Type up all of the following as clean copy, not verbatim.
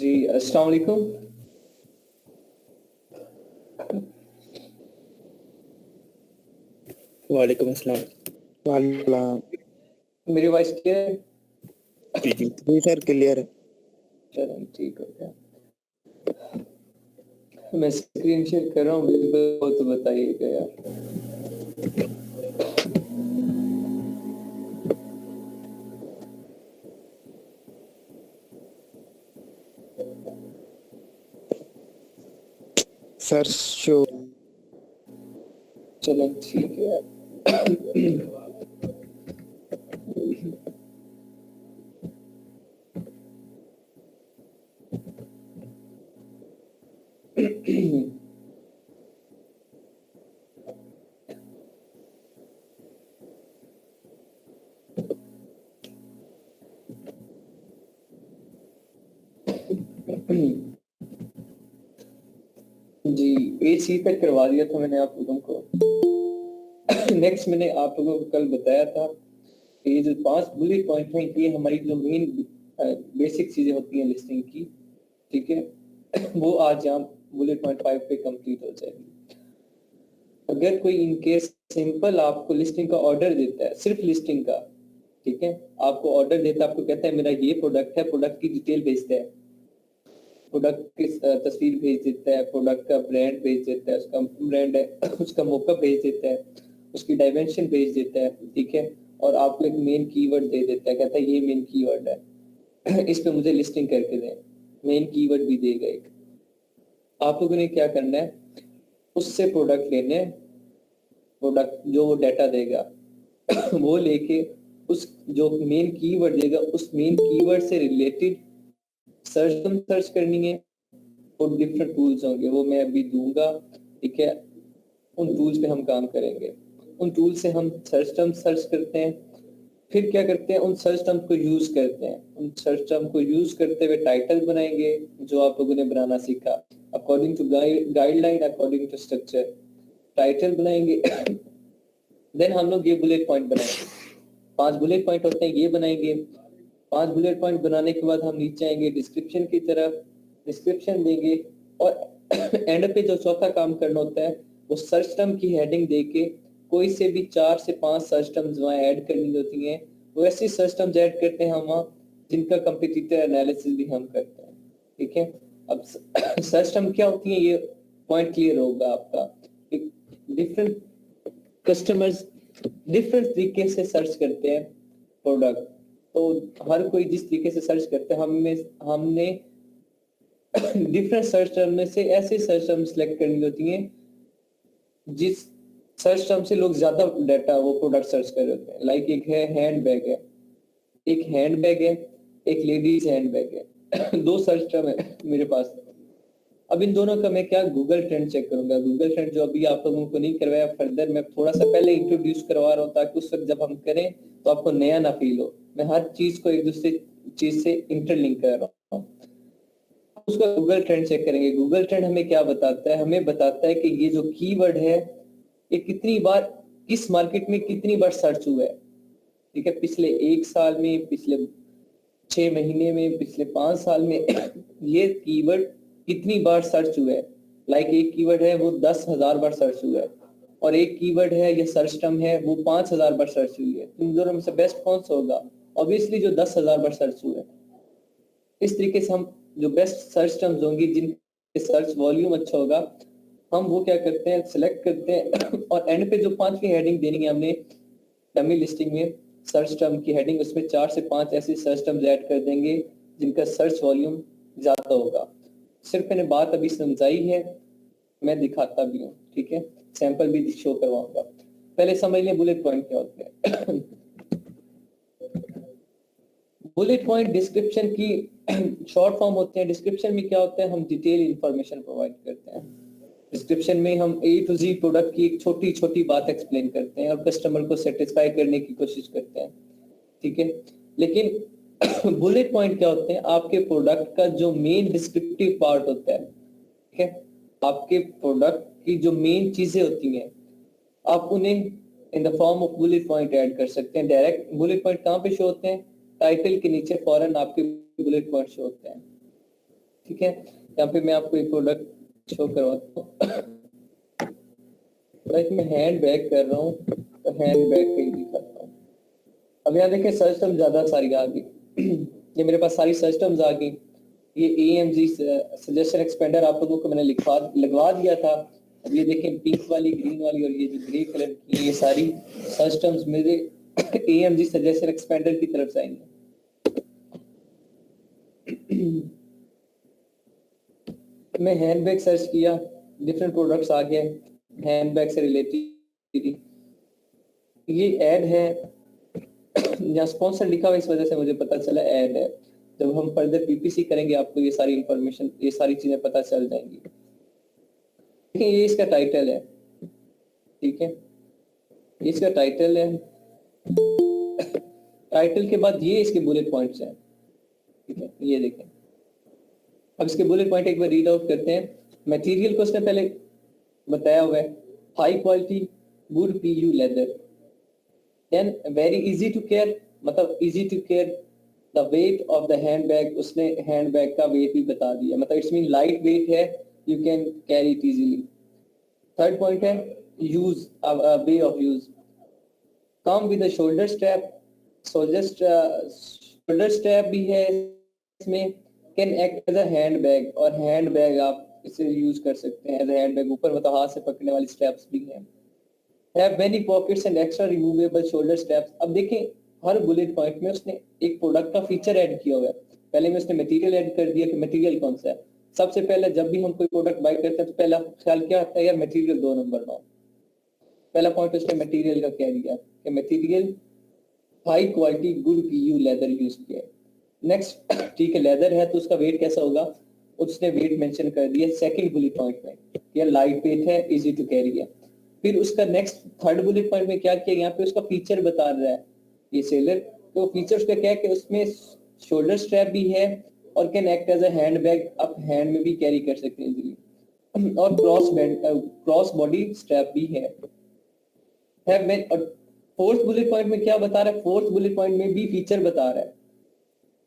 जी, अस्सलाम वालेकुम। वालेकुम अस्सलाम। वालेकुम। मेरी वॉइस क्लियर है? जी सर, क्लियर है। चलो ठीक हो गया। मैं स्क्रीन शेयर कर रहा हूँ, बिल्कुल हो तो बताइएगा यार। सर शो चलो ठीक है। जी, AC तक करवा दिया था मैंने आप लोगों को। नेक्स्ट मैंने आप लोगों को कल बताया था कि ये जो 5 बुलेट पॉइंट हैं, ये हमारी जो मेन बेसिक चीजें होती हैं लिस्टिंग की, ठीक है। वो आज यहाँ बुलेट पॉइंट 5 पे कंप्लीट हो जाएगी। अगर कोई इनकेस सिंपल आपको लिस्टिंग का ऑर्डर देता है, सिर्फ लिस्टिंग का, ठीक है, आपको ऑर्डर देता है, आपको कहता है मेरा ये प्रोडक्ट है, प्रोडक्ट की डिटेल भेजता है, प्रोडक्ट की तस्वीर भेज देता है, प्रोडक्ट का ब्रांड भेज देता है, उसका ब्रांड है, उसका मॉकअप भेज देता है, उसकी डायमेंशन भेज देता है, ठीक है, और आपको एक मेन कीवर्ड दे देता है, कहता है ये मेन कीवर्ड है। इस पे मुझे लिस्टिंग करके दें। मेन कीवर्ड भी देगा एक। आप लोगों ने क्या करना है, उससे प्रोडक्ट लेने हैं, प्रोडक्ट जो वो डाटा देगा वो लेके उस जो मेन कीवर्ड देगा, उस मेन कीवर्ड से रिलेटेड सर्च करनी है। और डिफरेंट टूल्स होंगे, वो मैं अभी दूंगा, ठीक है। उन टूल्स पे हम काम करेंगे। उन टूल से हम सर्च टर्म सर्च करते हैं, फिर क्या करते हैं, उन सर्च टर्म को यूज करते हैं। उन सर्च टर्म को यूज करते हुए टाइटल बनाएंगे, जो आप लोगों ने बनाना सीखा according to guideline, according to structure title बनाएंगे। देन हम लोग ये बुलेट पॉइंट बनाएंगे। 5 बुलेट पॉइंट होते हैं, ये बनाएंगे। 5 बुलेट पॉइंट बनाने के बाद हम नीचे आएंगे डिस्क्रिप्शन की तरफ, डिस्क्रिप्शन देंगे, और एंड पे जो चौथा काम करना होता है, वो सर्च टर्म की हेडिंग देके कोई से भी 4 से 5 सर्च टर्म्स वहाँ ऐड करनी होती हैं। वो ऐसी सर्च टर्म्स ऐड करते हैं हम वहाँ, जिनका कंपटीटर एनालिसिस भी हम करते हैं, ठीक है। अब सर्च टर्म क्या होती है, ये पॉइंट क्लियर होगा आपका। डिफरेंट कस्टमर्स डिफरेंट तरीके से सर्च करते हैं प्रोडक्ट, तो हर कोई जिस तरीके से सर्च करते हैं, हमने डिफरेंट सर्च टर्म में से ऐसे सर्च टर्म सेलेक्ट करनी होती हैं जिस सर्च टर्म से लोग ज्यादा डाटा वो प्रोडक्ट सर्च कर रहे होते हैं। लाइक एक है हैंडबैग है, एक हैंडबैग है, एक लेडीज हैंडबैग है। 2 सर्च टर्म है मेरे पास। अब इन दोनों का मैं क्या गूगल ट्रेंड चेक करूंगा। गूगल ट्रेंड जो अभी आप लोगों को नहीं करवाया, फर्दर मैं थोड़ा सा पहले इंट्रोड्यूस करवा रहा हूँ, ताकि उस वक्त जब हम करें तो आपको नया ना फील हो। मैं हर चीज को एक दूसरे चीज से इंटरलिंक कर रहा हूँ। उसका गूगल ट्रेंड चेक करेंगे। गूगल ट्रेंड हमें क्या बताता है, हमें बताता है कि ये जो कीवर्ड है, ये कितनी बार किस मार्केट में कितनी बार सर्च हुआ है, ठीक है। पिछले 1 साल में, पिछले 6 महीने में, पिछले 5 साल में ये कीवर्ड कितनी बार सर्च हुआ है। लाइक एक कीवर्ड है वो 10,000 बार सर्च हुआ है, और एक कीवर्ड है या सर्च टर्म है वो 5,000 बार सर्च हुई है। इन दोनों में से बेस्ट कौन सा होगा? ऑब्वियसली जो 10,000 बार सर्च हुआ है। इस तरीके से हम जो बेस्ट सर्च टर्म्स होंगी, जिनके सर्च वॉल्यूम अच्छा होगा, हम वो क्या करते हैं, सिलेक्ट करते हैं। और एंड पे जो 5वीं हेडिंग देनी है हमने डमी लिस्टिंग में, सर्च टर्म की हेडिंग, उसमें 4 से 5 ऐसे सर्च टर्म्स ऐड कर देंगे जिनका सर्च वॉल्यूम ज्यादा होगा। सिर्फ मैंने बात अभी समझाई है, मैं दिखाता भी हूँ, ठीक है। सैंपल भी शो करवाऊंगा। पहले समझ लें बुलेट पॉइंट क्या होते हैं। बुलेट पॉइंट डिस्क्रिप्शन की शॉर्ट फॉर्म होते हैं। डिस्क्रिप्शन में क्या होता है, हम डिटेल इंफॉर्मेशन प्रोवाइड करते हैं। डिस्क्रिप्शन में हम A to Z प्रोडक्ट की एक छोटी छोटी बात एक्सप्लेन करते हैं और कस्टमर को सेटिस्फाई करने की कोशिश करते हैं, ठीक है। लेकिन बुलेट पॉइंट क्या होते हैं, आपके प्रोडक्ट का जो मेन डिस्क्रिप्टिव पार्ट होता है, ठीक है। आपके प्रोडक्ट की जो मेन चीजें होती हैं, आप उन्हें in the form of bullet point add कर सकते हैं। डायरेक्ट बुलेट पॉइंट कहाँ पे शो होते हैं? टाइटल के नीचे फौरन आपके बुलेट पॉइंट शो होते हैं। ठीक है। यहाँ पे मैं आपको एक प्रोडक्ट शो करवाता हूँ। लाइक मैं हैंड बैग कर रहा हूँ, तो हैंड बैग का ही दिखाता हूँ। अब यहाँ देखें सर्च टर्म ज्यादा सारी आ गई। ये मेरे पास सारी सर्च टर्म्स आ गई। ये AMG सजेशन एक्सपेंडर आप लोगों को मैंने लगवा दिया था। अब ये देखें पिंक वाली, ग्रीन वाली और ये जो ग्रे कलर की, ये सारी सर्च टर्म्स मेरे AMG सजेशन एक्सपेंडर की तरफ से आएंगे। मैं हैंडबैग सर्च किया, डिफरेंट प्रोडक्ट्स आ गए हैंडबैग से रिलेटेड। ये ऐड है, यहाँ स्पॉन्सर लिखा हुआ, इस वजह से मुझे पता चला ऐड है। जब हम फर्दर PPC करेंगे आपको ये सारी इंफॉर्मेशन, ये सारी चीजें पता चल जाएंगी। देखिए ये इसका टाइटल है, ठीक है, ये इसका टाइटल है। टाइटल के बाद ये इसके बुलेट पॉइंट्स हैं, ठीक है, ये देखें। अब इसके बुलेट पॉइंट एक बार रीड आउट करते हैं। मटेरियल को उसने पहले बताया हुआ है, high quality good PU leather, then very easy to care, मतलब easy to care. The weight of the handbag, उसने हैंडबैग का वेट भी बता दिया, मतलब इट्स मीन लाइट वेट है, you can carry it easily. Third point है use, way of use, come with shoulder strap, shoulder strap भी है इसमें, can act as a handbag, और हैंडबैग आप इसे यूज कर सकते हैं एज अ हैंडबैग, ऊपर मतलब हाथ से पकड़ने वाली स्ट्रैप्स भी हैं। Have many pockets and extra removable shoulder straps। अब देखें हर बुलेट पॉइंट में उसने एक प्रोडक्ट का फीचर ऐड किया हुआ है। पहले में उसने मटेरियल ऐड कर दिया कि मटेरियल कौन सा है। सबसे पहले जब भी हम कोई प्रोडक्ट बाय करते हैं तो पहला ख्याल क्या आता है, यार मटेरियल 2 नंबर ना हो। पहला पॉइंट उसने मटेरियल का कह दिया कि material high quality good PU leather use किया। नेक्स्ट, ठीक है, लेदर है तो उसका वेट कैसा होगा, उसने वेट मेंशन कर दिया सेकंड बुलेट पॉइंट में, ये लाइट वेट है, इजी टू कैरी है। फिर उसका नेक्स्ट थर्ड बुलेट पॉइंट में क्या किया, यहाँ पे उसका फीचर बता रहा है ये सेलर। तो फीचर्स का क्या है कि उसमें शोल्डर स्ट्रैप भी है और can act as a handbag, आप हैंड में भी कैरी कर सकते हैं इजीली, और क्रॉस बॉडी स्ट्रैप भी है। फोर्थ बुलेट पॉइंट में क्या बता रहा है, फोर्थ बुलेट पॉइंट में भी फीचर बता रहा है।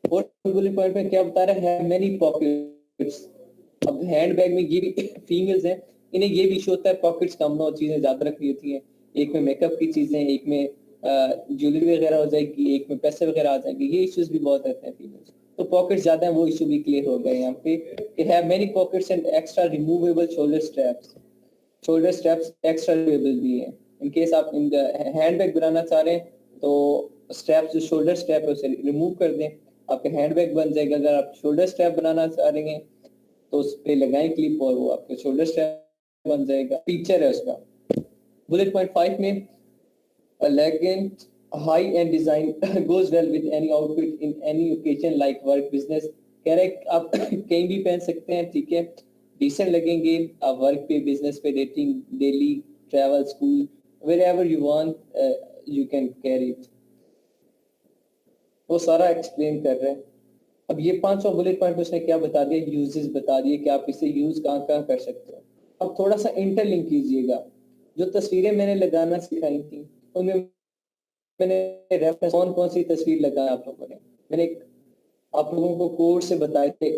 फोर्थ बुलेट पॉइंट में क्या बता रहा है, मैनी पॉकेट्स। अब हैंडबैग में ये भी फीमेल्स हैं, इन्हें ये भी इशू होता है पॉकेट्स कम ना हो, चीजें ज्यादा रखनी होती हैं, एक में मेकअप की चीजें, एक में ज्वेलरी वगैरह हो जाएगी, एक में पैसे वगैरह आ जाएंगे, ये इश्यूज भी बहुत रहते हैं फीमेल्स। तो पॉकेट्स ज्यादा हैं, वो इशू भी क्लियर हो गया यहाँ पे कि have many pockets and extra removable shoulder straps. Shoulder straps extra removable भी है, इन केस आप हैंडबैग बनाना चाह रहे हैं तो स्ट्रैप, जो शोल्डर स्ट्रैप है उसे रिमूव कर दें, आपका हैंडबैग बन जाएगा। अगर आप शोल्डर स्ट्रैप बनाना चाह रहे हैं तो उस पे लगाएं क्लिप और वो आपके शोल्डर स्ट्रैप बन जाएगा। फीचर है उसका। बुलेट पॉइंट 5 में elegant high end design goes well with any outfit in any occasion like work business। कह रहे आप कहीं भी पहन सकते हैं, ठीक है, डिसेंट लगेंगे आप वर्क पे, बिजनेस पे, dating, daily travel, school, wherever you want you can carry it। वो सारा एक्सप्लेन कर रहे हैं। अब ये 500 बुलेट पॉइंट उसने क्या बता दिया, यूजेस बता दिए कि आप इसे यूज कहाँ कहाँ कर सकते हो। अब थोड़ा सा इंटरलिंक कीजिएगा, जो तस्वीरें मैंने लगाना सिखाई थी उनमें मैंने रेफरेंस कौन कौन सी तस्वीर लगाया आप लोगों ने, मैंने आप लोगों को कोर्स से बताए थे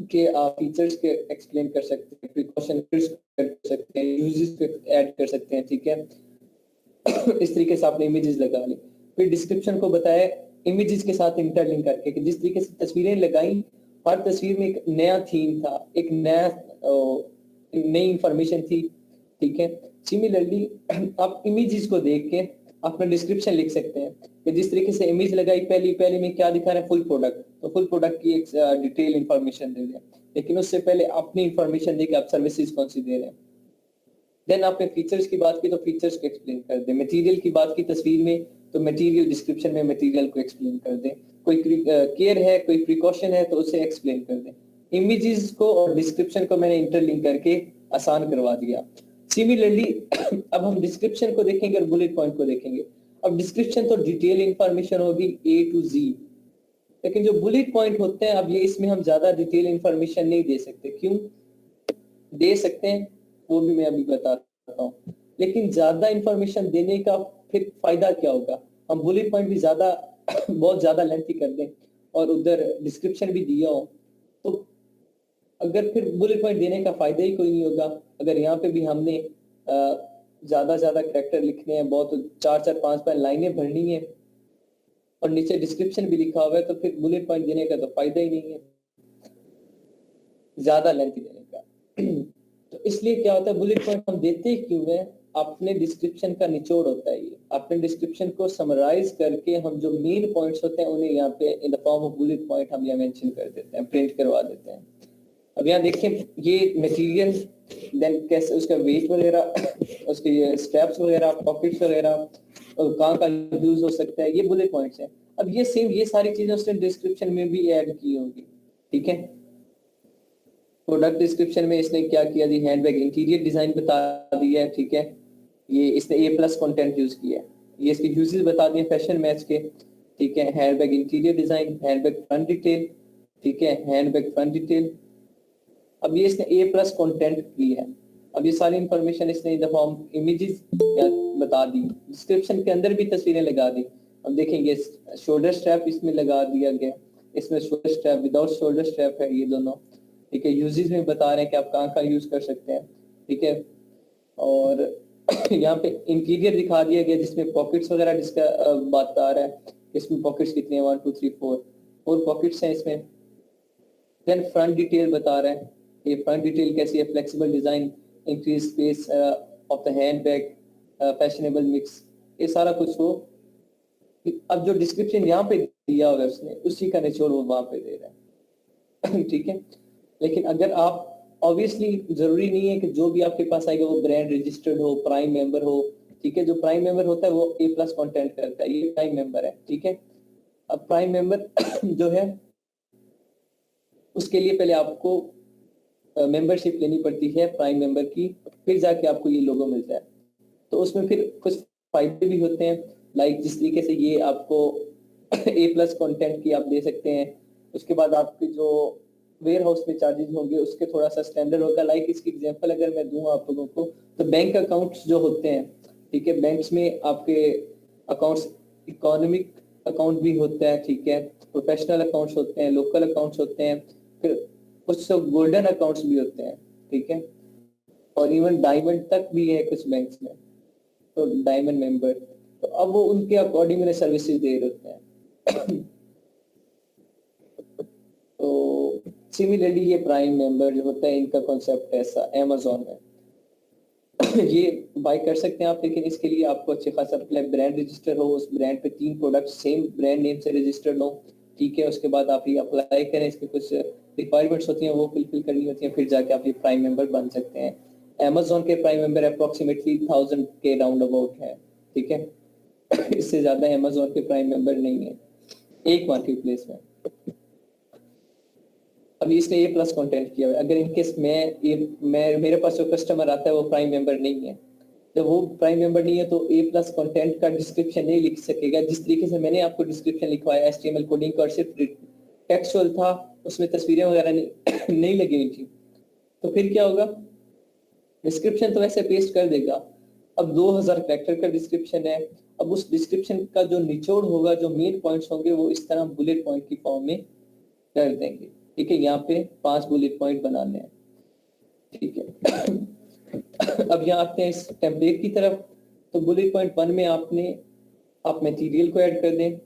कि आप फीचर्स के एक्सप्लेन कर सकते हैं, प्रिकॉशन कर सकते हैं, यूजेस पे ऐड कर सकते हैं, ठीक है। इस तरीके से आपने इमेजेस लगा ली। फिर डिस्क्रिप्शन को बताया इमेजेस के साथ इंटरलिंक करके कि जिस तरीके से तस्वीरें लगाई, हर तस्वीर में एक नया थीम था, एक नया नई इंफॉर्मेशन थी, ठीक है। सिमिलरली आप इमेजेस को देख के अपना डिस्क्रिप्शन लिख सकते हैं कि जिस तरीके से इमेज लगाई पहली पहले में क्या दिखा रहा है, फुल प्रोडक्ट, तो फुल प्रोडक्ट की एक डिटेल इंफॉर्मेशन दे दें, लेकिन उससे पहले अपनी इंफॉर्मेशन दे के आप सर्विसेज कौन सी दे रहे हैं। देन आपने फीचर्स की बात की तो फीचर्स को एक्सप्लेन कर दें, मटेरियल की बात की तस्वीर में तो मटेरियल डिस्क्रिप्शन में मटेरियल को एक्सप्लेन कर दें, कोई केयर है, कोई प्रिकॉशन है तो उसे एक्सप्लेन कर दें। इमेजेस को और डिस्क्रिप्शन को मैंने इंटरलिंक करके आसान करवा दिया। सिमिलरली अब हम डिस्क्रिप्शन को देखेंगे और बुलेट पॉइंट को देखेंगे। अब डिस्क्रिप्शन तो डिटेल इंफॉर्मेशन होगी A to Z, लेकिन जो बुलेट पॉइंट होते हैं अब ये इसमें हम ज्यादा डिटेल इंफॉर्मेशन नहीं दे सकते। क्यों दे सकते हैं वो भी मैं अभी बताता हूँ, लेकिन ज्यादा इंफॉर्मेशन देने का फिर फायदा क्या होगा, हम बुलेट पॉइंट भी ज्यादा बहुत ज्यादा लेंथी कर दें और उधर डिस्क्रिप्शन भी दिया हो तो अगर फिर बुलेट पॉइंट देने का फायदा ही कोई नहीं होगा। अगर यहाँ पे भी हमने ज्यादा कैरेक्टर लिखने हैं, बहुत 4 5 लाइनें भरनी है और नीचे डिस्क्रिप्शन भी लिखा हुआ है, तो फिर बुलेट पॉइंट देने का तो फायदा ही नहीं है ज्यादा लेंथ देने का। तो इसलिए क्या होता है, बुलेट पॉइंट हम देते क्यों है, अपने डिस्क्रिप्शन का निचोड़ होता है ये। अपने डिस्क्रिप्शन को समराइज करके हम जो मेन पॉइंट्स होते हैं उन्हें यहाँ पे in the form of bullet point हम यहाँ मेंशन कर देते हैं, प्रिंट करवा देते हैं। अब यहाँ देखिए ये मटेरियल, देन कैसे उसका वेट वगैरह, उसके ये स्टेप्स वगैरह, पॉकेट्स वगैरह, और कहाँ का यूज हो सकता है, ये बुलेट पॉइंट्स हैं। अब ये सेम ये सारी चीजें उसने डिस्क्रिप्शन में भी ऐड की होंगी, ठीक है। प्रोडक्ट डिस्क्रिप्शन में इसने क्या किया जी, हैंडबैग इंटीरियर डिजाइन बता दिया है, ठीक है। ये इसने A+ कंटेंट यूज किया है, ये इसके यूजेस बता दिए फैशन मैच के, ठीक है। Handbag interior design, handbag front detail, ठीक है, हैंडबैग फ्रंट डिटेल। अब ये इसने A+ कंटेंट किया है। अब ये सारी इंफॉर्मेशन इसने इन द फॉर्म इमेजेस बता दी, डिस्क्रिप्शन के अंदर भी तस्वीरें लगा दी। अब देखेंगे शोल्डर स्ट्रैप इसमें लगा दिया गया, इसमें shoulder strap, without shoulder strap है ये दोनों, ठीक है। यूजेस में बता रहे हैं कि आप कहाँ का यूज कर सकते हैं, ठीक है। और यहाँ पे इंटीरियर दिखा दिया गया जिसमें पॉकेट्स वगैरह जिसका बात आ रहा है, इसमें पॉकेट्स कितने हैं, 1 2 3 4 पॉकेट्स हैं इसमें। देन फ्रंट डिटेल बता रहे हैं, ये फ्रंट डिटेल कैसी है, flexible design, increase space of the handbag, fashionable mix, ये सारा कुछ हो। अब जो डिस्क्रिप्शन यहाँ पे दिया होगा उसने, उसी का निचोड़ वो वहां पे दे रहा है। ठीक है। लेकिन अगर आप ऑब्वियसली जरूरी नहीं है कि जो भी आपके पास आएगा वो ब्रांड रजिस्टर्ड हो, प्राइम मेंबर हो, ठीक है। जो प्राइम मेंबर होता है वो A+ कंटेंट करता है, ये प्राइम मेंबर है, ठीक है। अब प्राइम मेंबर जो है उसके लिए पहले आपको मेंबरशिप लेनी पड़ती है प्राइम मेंबर की, फिर जाके आपको ये लोगो मिलता है। तो उसमें फिर कुछ फायदे भी होते हैं, लाइक जिस तरीके से ये आपको A+ कंटेंट की आप दे सकते हैं। उसके बाद आपके जो वेयर हाउस में चार्जेस होंगे उसके थोड़ा सा स्टैंडर्ड होगा। लाइक इसकी एग्जांपल अगर मैं दूं आप लोगों को, तो बैंक अकाउंट्स जो होते हैं, ठीक है, बैंक्स में आपके अकाउंट्स, इकोनॉमिक अकाउंट भी होता है, ठीक है, प्रोफेशनल अकाउंट्स होते हैं, लोकल अकाउंट्स होते हैं, फिर कुछ गोल्डन अकाउंट्स भी होते हैं, ठीक है, और इवन डायमंड तक भी है कुछ बैंक्स में, तो डायमंड मेंबर। तो अब वो उनके अकॉर्डिंग में सर्विसेज दे रहे होते हैं। तो सिमिलरली ये प्राइम मेंबर जो होता है, इनका कॉन्सेप्ट ऐसा अमेजोन में ये बाय कर सकते हैं आप, लेकिन इसके लिए आपको अच्छे खासा ब्रांड रजिस्टर हो, उस ब्रांड पे 3 प्रोडक्ट सेम ब्रांड नेम से रजिस्टर्ड हो, ठीक है। उसके बाद आप ये अप्लाई करें, इसके कुछ रिक्वायरमेंट्स होती हैं वो फुलफिल करनी होती हैं, फिर जाके आप ये प्राइम मेंबर बन सकते हैं। अमेजोन के प्राइम मेंबर अप्रोक्सीमेटली 1000 के राउंड अबाउट है, ठीक है। इससे ज्यादा अमेजोन के प्राइम मेंबर नहीं है एक मार्केट प्लेस में। अभी इसने A+ कंटेंट किया है, अगर इनकेस मैं मेरे पास जो कस्टमर आता है वो प्राइम मेंबर नहीं है, जब वो प्राइम मेंबर नहीं है तो A+ कंटेंट का डिस्क्रिप्शन नहीं लिख सकेगा। जिस तरीके से मैंने आपको डिस्क्रिप्शन लिखवाया HTML कोडिंग का और सिर्फ टेक्सचुअल था, उसमें तस्वीरें वगैरह नहीं, नहीं लगी हुई थी, तो फिर क्या होगा, डिस्क्रिप्शन तो वैसे पेस्ट कर देगा। अब 2000 कैरेक्टर का डिस्क्रिप्शन है, अब उस डिस्क्रिप्शन का जो निचोड़ होगा, जो मेन पॉइंट्स होंगे, वो इस तरह बुलेट पॉइंट की फॉर्म में कर देंगे, ठीक है। यहाँ पे 5 बुलेट पॉइंट बनाने हैं, ठीक है। अब यहाँ आते हैं इस टेम्पलेट की तरफ। तो बुलेट पॉइंट 1 में आप मटेरियल को ऐड कर दें।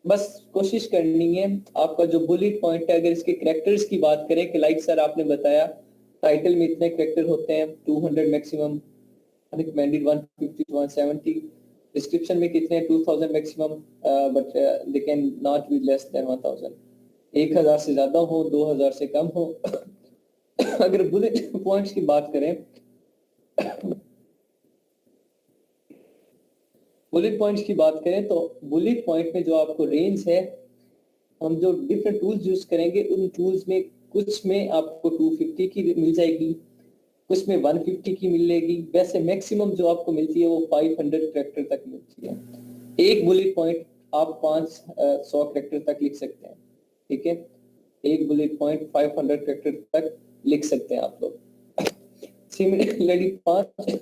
बस कोशिश करनी है आपका जो बुलेट पॉइंट है, अगर इसके कैरेक्टर्स की बात करें कि लाइक सर आपने बताया टाइटल में इतने कैरेक्टर होते हैं 200 मैक्सिमम, रिकमेंडेड 150 to 170, डिस्क्रिप्शन में कितने 2000 maximum, but they can not be less than 1000, 1000 से ज्यादा हो, 2000 से कम हो। अगर बुलेट पॉइंट्स की बात करें, बुलेट पॉइंट्स की बात करें तो बुलेट पॉइंट में जो आपको रेंज है, हम जो डिफरेंट टूल्स यूज करेंगे उन टूल्स में कुछ में आपको 250 की मिल जाएगी, कुछ में 150 की मिलेगी। वैसे मैक्सिमम जो आपको मिलती है वो 500 कैरेक्टर तक मिलती है। एक बुलेट पॉइंट आप 500 कैरेक्टर तक लिख सकते हैं, ठीक है। एक बुलेट पॉइंट 500 कैरेक्टर तक लिख सकते हैं आप लोग। सिमिलरली 5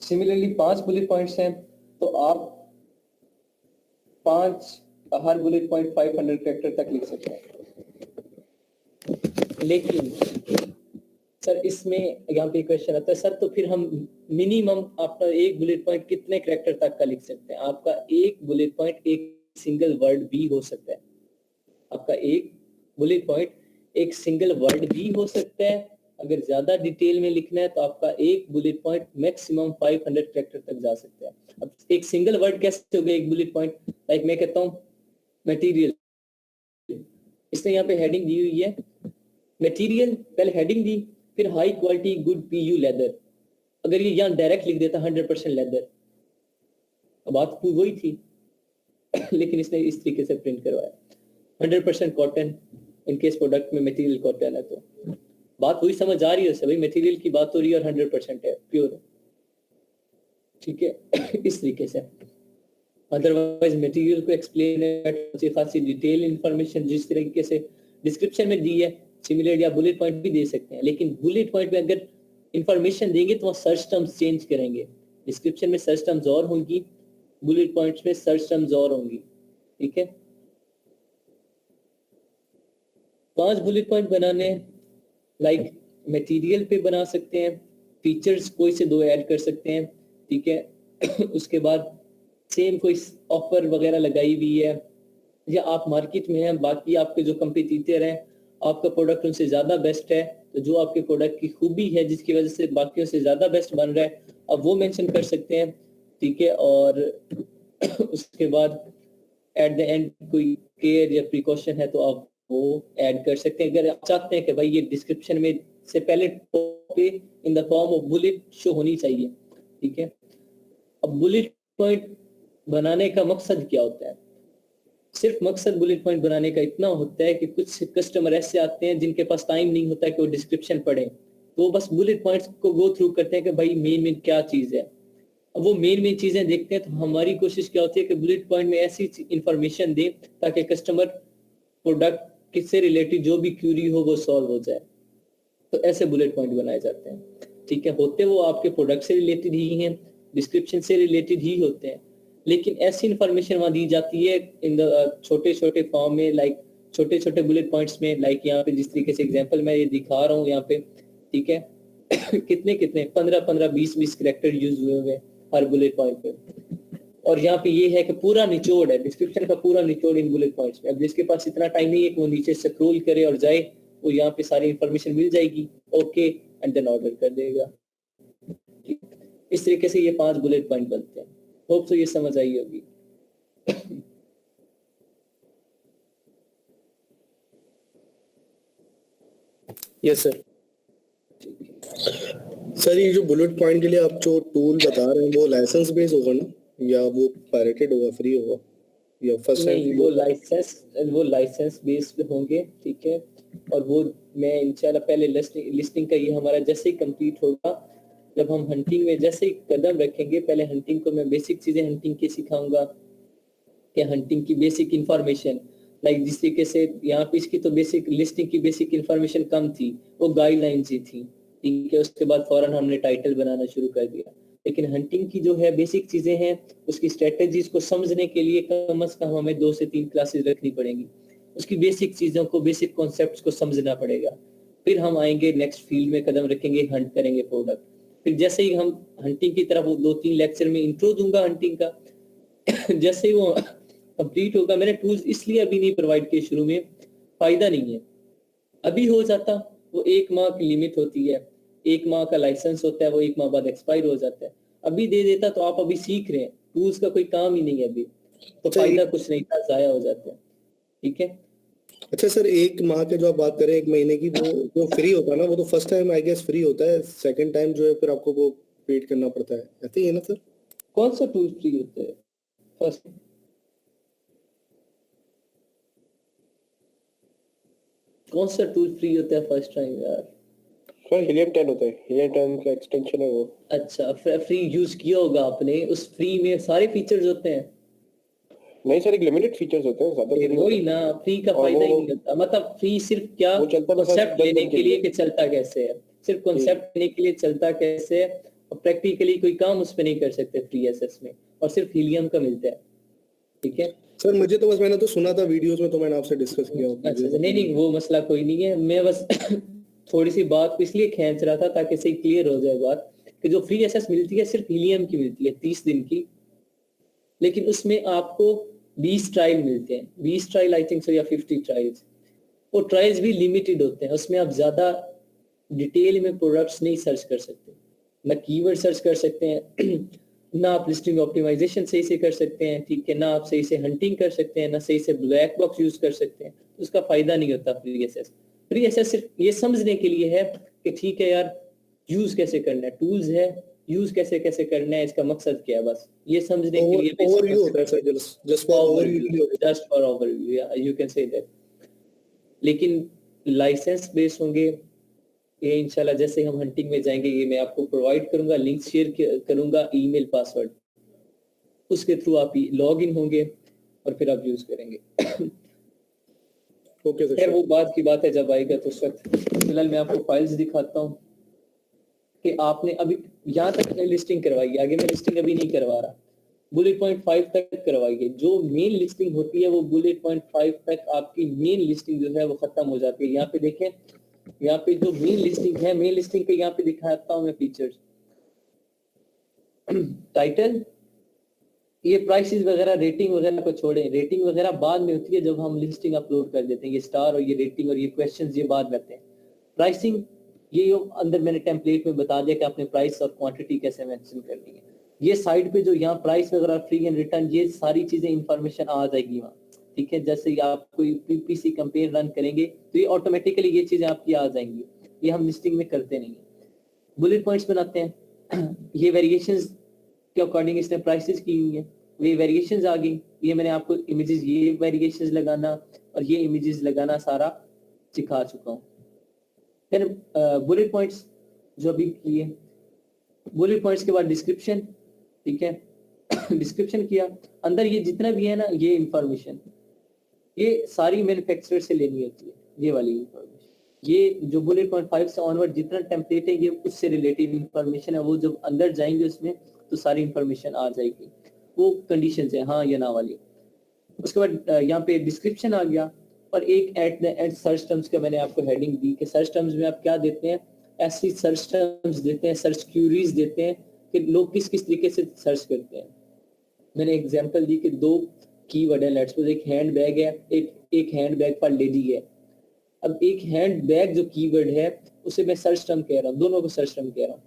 सिमिलरली 5 बुलेट पॉइंट्स हैं, तो आप 5 हर बुलेट पॉइंट 500 कैरेक्टर तक लिख सकते हैं। लेकिन सर इसमें यहाँ पे क्वेश्चन आता है सर, तो फिर हम मिनिमम आपका एक बुलेट पॉइंट कितने कैरेक्टर तक का लिख सकते हैं? आपका एक बुलेट पॉइंट एक सिंगल वर्ड भी हो सकता है। आपका एक बुलेट पॉइंट एक सिंगल वर्ड भी हो सकता है। अगर ज्यादा डिटेल में लिखना है तो आपका एक बुलेट पॉइंट मैक्सिमम 500 कैरेक्टर तक जा सकता है। अब एक सिंगल वर्ड कैसे हो गया एक बुलेट पॉइंट? लाइक मैं कहता हूँ मटेरियल, इसने यहाँ पे हेडिंग दी हुई है मटेरियल, पहले हेडिंग दी, फिर high quality good PU leather. अगर ये यहाँ डायरेक्ट लिख देता 100% लेदर, बात वही थी लेकिन इसने इस तरीके से प्रिंट करवाया 100% कॉटन, इनकेस प्रोडक्ट में मटेरियल कॉटन है तो बात वही समझ आ रही है भाई, मटेरियल की बात हो रही है और 100% है, प्योर है, ठीक है इस तरीके से। अदरवाइज मटेरियल को एक्सप्लेन अच्छी खासी डिटेल इंफॉर्मेशन जिस तरीके से डिस्क्रिप्शन में दी है सिमिलर या बुलेट पॉइंट भी दे सकते हैं, लेकिन बुलेट पॉइंट में अगर इंफॉर्मेशन देंगे तो वहाँ सर्च टर्म्स चेंज करेंगे। डिस्क्रिप्शन में सर्च टर्म्स और होंगी, बुलेट पॉइंट्स में सर्च टर्म्स और होंगी, ठीक है। 5 बुलेट पॉइंट बनाने लाइक मटेरियल पे बना सकते हैं, फीचर्स कोई से 2 ऐड कर सकते हैं, ठीक है उसके बाद सेम कोई ऑफर वगैरह लगाई हुई है या आप मार्केट में हैं, बाकी आपके जो कंपटीटर हैं आपका प्रोडक्ट उनसे ज्यादा बेस्ट है, तो जो आपके प्रोडक्ट की खूबी है जिसकी वजह से बाकियों से ज्यादा बेस्ट बन रहा है अब वो मेंशन कर सकते हैं, ठीक है। और उसके बाद एट द एंड कोई केयर या प्रिकॉशन है तो आप वो ऐड कर सकते हैं। अगर आप चाहते हैं कि भाई ये डिस्क्रिप्शन में से पहले in the form of bullet show होनी चाहिए, ठीक है। अब बुलेट पॉइंट बनाने का मकसद क्या होता है? सिर्फ मकसद बुलेट पॉइंट बनाने का इतना होता है कि कुछ कस्टमर ऐसे आते हैं जिनके पास टाइम नहीं होता है कि वो डिस्क्रिप्शन पढ़ें, तो वो बस बुलेट पॉइंट्स को गो थ्रू करते हैं कि भाई मेन क्या चीज है। अब वो मेन चीजें देखते हैं तो हमारी कोशिश क्या होती है कि बुलेट पॉइंट में ऐसी इंफॉर्मेशन दें ताकि कस्टमर प्रोडक्ट किससे रिलेटेड जो भी क्यूरी हो वो सॉल्व हो जाए। तो ऐसे बुलेट पॉइंट बनाए जाते हैं, ठीक है। होते वो आपके प्रोडक्ट से रिलेटेड ही हैं, डिस्क्रिप्शन से रिलेटेड ही होते हैं, लेकिन ऐसी इंफॉर्मेशन वहां दी जाती है इन द छोटे छोटे फॉर्म में, लाइक छोटे छोटे बुलेट पॉइंट्स में, लाइक यहाँ पे जिस तरीके से एग्जांपल मैं ये दिखा रहा हूँ यहाँ पे, ठीक है कितने कितने 15-15 20-20 कैरेक्टर यूज हुए हुए हर बुलेट पॉइंट पे। और यहाँ पे ये है कि पूरा निचोड़ है, डिस्क्रिप्शन का पूरा निचोड़ इन बुलेट पॉइंट्स में। अब जिसके पास इतना टाइम नहीं है कि वो नीचे स्क्रॉल करे और जाए, वो यहाँ पे सारी इंफॉर्मेशन मिल जाएगी, ओके एंड देन ऑर्डर कर देगा। इस तरीके से ये 5 बुलेट पॉइंट बनते हैं। होप तो ये समझ आई होगी। Yes sir. सर ये जो बुलेट पॉइंट के लिए आप जो टूल बता रहे हैं वो लाइसेंस बेस होगा ना, या वो पायरेटेड होगा, फ्री होगा, या फर्स्ट टाइम? नहीं, वो लाइसेंस बेस्ड होंगे, ठीक है। और वो मैं इंशाल्लाह पहले लिस्टिंग का ये हमारा जैसे ही कंप्लीट होगा, जब हम हंटिंग में जैसे ही कदम रखेंगे, पहले हंटिंग को मैं बेसिक चीजें हंटिंग की सिखाऊंगा कि हंटिंग की बेसिक इंफॉर्मेशन, लाइक जिस तरीके से यहाँ पे इसकी तो बेसिक लिस्टिंग की बेसिक इंफॉर्मेशन कम थी, वो गाइडलाइंस ही थी, ठीक है। उसके बाद फौरन हमने टाइटल बनाना शुरू कर दिया, लेकिन हंटिंग की जो है बेसिक चीजें हैं, उसकी स्ट्रेटेजीज को समझने के लिए कम से कम हमें 2 से 3 क्लासेस रखनी पड़ेंगी। उसकी बेसिक चीजों को, बेसिक कॉन्सेप्ट्स को समझना पड़ेगा। फिर हम आएंगे नेक्स्ट फील्ड में कदम रखेंगे, हंट करेंगे प्रोडक्ट। फिर जैसे ही हम हंटिंग की तरफ 2-3 लेक्चर में इंट्रो दूंगा हंटिंग का जैसे ही वो कंप्लीट होगा, मैंने टूल्स इसलिए अभी नहीं प्रोवाइड किए शुरू में, फायदा नहीं है। अभी हो जाता, वो 1 माह की लिमिट होती है, 1 माह का लाइसेंस होता है, वो 1 माह बाद एक्सपायर हो जाता है। अभी दे देता तो आप अभी सीख रहे हैं, टूल्स का कोई काम ही नहीं है अभी, तो फायदा कुछ नहीं था, जाया हो जाता है, ठीक है। अच्छा सर, 1 माह के जो आप बात करें, 1 महीने की, वो जो फ्री होता है ना, वो तो first time I guess free होता है, सेकंड टाइम जो है फिर आपको वो पेड करना पड़ता है, ऐसे ही है ना सर? कौन सा टूल फ्री होता है फर्स्ट? कौन सा टूल फ्री होता है फर्स्ट टाइम यार? सर हीलियम 10 होता है, हीलियम 10 का एक्सटेंशन है वो। अच्छा, फ्री यूज किया होगा आपने, उस फ्री में सारे फीचर्स होते हैं? नहीं सर, एक लिमिटेड फीचर्स होते हैं, ज्यादा नहीं वही होते। ना, फ्री का और फायदा ही वो- नहीं होता। मतलब फ्री सिर्फ क्या, वो चलता बस कॉन्सेप्ट 10 लेने दिन के लिए कि चलता कैसे है, सिर्फ कॉन्सेप्ट लेने के लिए चलता कैसे है, और प्रैक्टिकली कोई काम उस पर नहीं कर सकते फ्री एसेस में, और सिर्फ हीलियम का मिलता है, ठीक है। सर मुझे तो बस मैंने तो सुना था वीडियोस में, तो मैंने आपसे डिस्कस किया। अच्छा, नहीं वो मसला कोई नहीं है, मैं बस थोड़ी सी बात इसलिए खींच रहा था ताकि सही क्लियर हो जाए बात कि जो फ्री एसेस मिलती है सिर्फ हीलियम की मिलती है 30 दिन की, लेकिन उसमें आपको 20 ट्रायल मिलते हैं, 20 ट्रायल आई थिंक सो या 50 ट्रायल्स। वो ट्रायल्स भी लिमिटेड होते हैं, उसमें आप ज्यादा डिटेल में प्रोडक्ट्स नहीं सर्च कर सकते, ना कीवर्ड सर्च कर सकते हैं ना आप लिस्टिंग ऑप्टिमाइजेशन सही से कर सकते हैं, ठीक है, ना आप सही से हंटिंग कर सकते हैं, ना सही से ब्लैक बॉक्स यूज कर सकते हैं, तो उसका फायदा नहीं होता फ्री एसेस। फ्री एसेस सिर्फ ये समझने के लिए है कि ठीक है यार यूज कैसे करना है, टूल्स है, यूज कैसे कैसे करना है, इसका मकसद क्या है, बस ये समझने के लिए ओवरव्यू होता है sir, just for overview, just for overview, you can say that. लेकिन लाइसेंस बेस्ड होंगे ये इंशाल्लाह, जैसे हम हंटिंग में जाएंगे ये मैं आपको प्रोवाइड करूंगा, लिंक शेयर करूंगा, ईमेल पासवर्ड, उसके थ्रू आप लॉग इन होंगे और फिर आप यूज करेंगे। Okay sir. खैर वो बाद की बात है जब आएगा तो उस वक्त। फिलहाल मैं आपको फाइल्स दिखाता हूँ कि आपने अभी यहाँ तक लिस्टिंग करवाई है, आगे मैं लिस्टिंग अभी नहीं करवा रहा, बुलेट पॉइंट 5 तक करवाई है। जो मेन लिस्टिंग होती है वो बुलेट पॉइंट 5 तक आपकी मेन लिस्टिंग जो है वो खत्म हो जाती है। यहाँ पे देखें, यहाँ पे जो मेन लिस्टिंग है, मेन लिस्टिंग के यहाँ पे दिखाता हूँ मैं फीचर्स, टाइटल, ये प्राइसेस वगैरह रेटिंग वगैरह को छोड़ें, रेटिंग वगैरह बाद में होती है जब हम लिस्टिंग अपलोड कर देते हैं, ये स्टार और ये रेटिंग और ये क्वेश्चंस ये बाद में आते हैं। प्राइसिंग ये अंदर मैंने टेम्पलेट में बता दिया कि आपने प्राइस और क्वांटिटी कैसे मेंशन करनी है। ये साइड पे जो यहाँ प्राइस वगैरह, फ्री एंड रिटर्न, ये सारी चीजें इंफॉर्मेशन आ जाएगी वहाँ, ठीक है। जैसे ही आप कोई पीपीसी कैंपेन रन करेंगे तो ये ऑटोमेटिकली ये चीजें आपकी आ जाएंगी, ये हम लिस्टिंग में करते नहीं है। बुलेट पॉइंट्स बनाते हैं, ये वेरिएशंस के अकॉर्डिंग इसने प्राइसेस की हुई है, ये वेरिएशंस आ गई, ये मैंने आपको इमेजेस, ये वेरिएशंस लगाना और ये इमेजेस लगाना सारा सिखा चुका हूँ। फिर बुलेट पॉइंट्स जो अभी किए, बुलेट पॉइंट्स के बाद डिस्क्रिप्शन, ठीक है, डिस्क्रिप्शन किया, अंदर ये जितना भी है ना ये इंफॉर्मेशन, ये सारी मैन्युफैक्चरर से लेनी होती है, ये वाली इंफॉर्मेशन, ये जो बुलेट पॉइंट 5 से ऑनवर्ड जितना टेम्पलेट है ये उससे रिलेटेड इंफॉर्मेशन है, वो जब अंदर जाएंगे उसमें तो सारी इंफॉर्मेशन आ जाएगी, वो कंडीशंस है हाँ या ना वाली। उसके बाद यहाँ पे डिस्क्रिप्शन आ गया और एक eight the and search terms का मैंने आपको हेडिंग दी कि सर्च टर्म्स में आप क्या देते हैं, ऐसी सर्च टर्म्स देते हैं, सर्च क्यूरीज देते हैं कि लोग किस किस तरीके से सर्च करते हैं। मैंने एग्जांपल दी कि 2 कीवर्ड है, लेट्स सपोज एक हैंड बैग है, एक हैंड बैग फॉर लेडी है। अब एक हैंड बैग जो कीवर्ड है उसे मैं सर्च टर्म कह रहा हूँ, दोनों को सर्च टर्म कह रहा हूँ।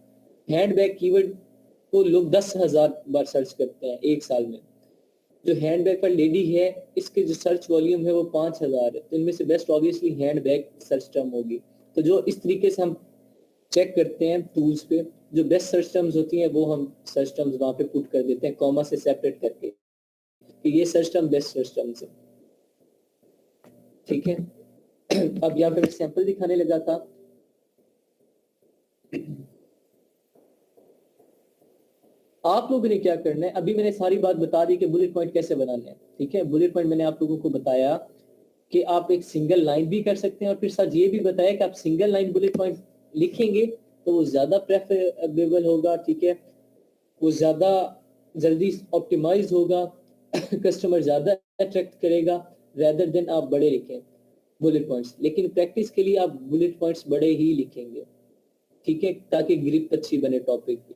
हैंड बैग कीवर्ड को लोग 10,000 बार सर्च करते हैं एक साल में, जो हैंड बैग पर लेडी है इसके जो सर्च वॉल्यूम है वो 5,000 है, तो इनमें से best obviously hand bag search term होगी। तो जो इस तरीके से हम चेक करते हैं टूल्स पे, जो बेस्ट सर्च टर्म्स होती हैं वो हम सर्च टर्म्स वहां पे पुट कर देते हैं कॉमा से सेपरेट करके कि ये search term best search terms है, ठीक है। अब यहाँ पे मैं सैंपल दिखाने लगा था, आप लोगों ने क्या करना है, अभी मैंने सारी बात बता दी कि बुलेट पॉइंट कैसे बनाने हैं, ठीक है। बुलेट पॉइंट मैंने आप लोगों को बताया कि आप एक सिंगल लाइन भी कर सकते हैं और फिर साथ ये भी बताया कि आप सिंगल लाइन बुलेट पॉइंट लिखेंगे तो वो ज्यादा प्रेफरेबल होगा, ठीक है, वो ज्यादा जल्दी ऑप्टिमाइज होगा, कस्टमर ज्यादा अट्रैक्ट करेगा रेदर देन आप बड़े लिखें बुलेट पॉइंट्स। लेकिन प्रैक्टिस के लिए आप बुलेट पॉइंट्स बड़े ही लिखेंगे, ठीक है, ताकि ग्रिप अच्छी बने टॉपिक की।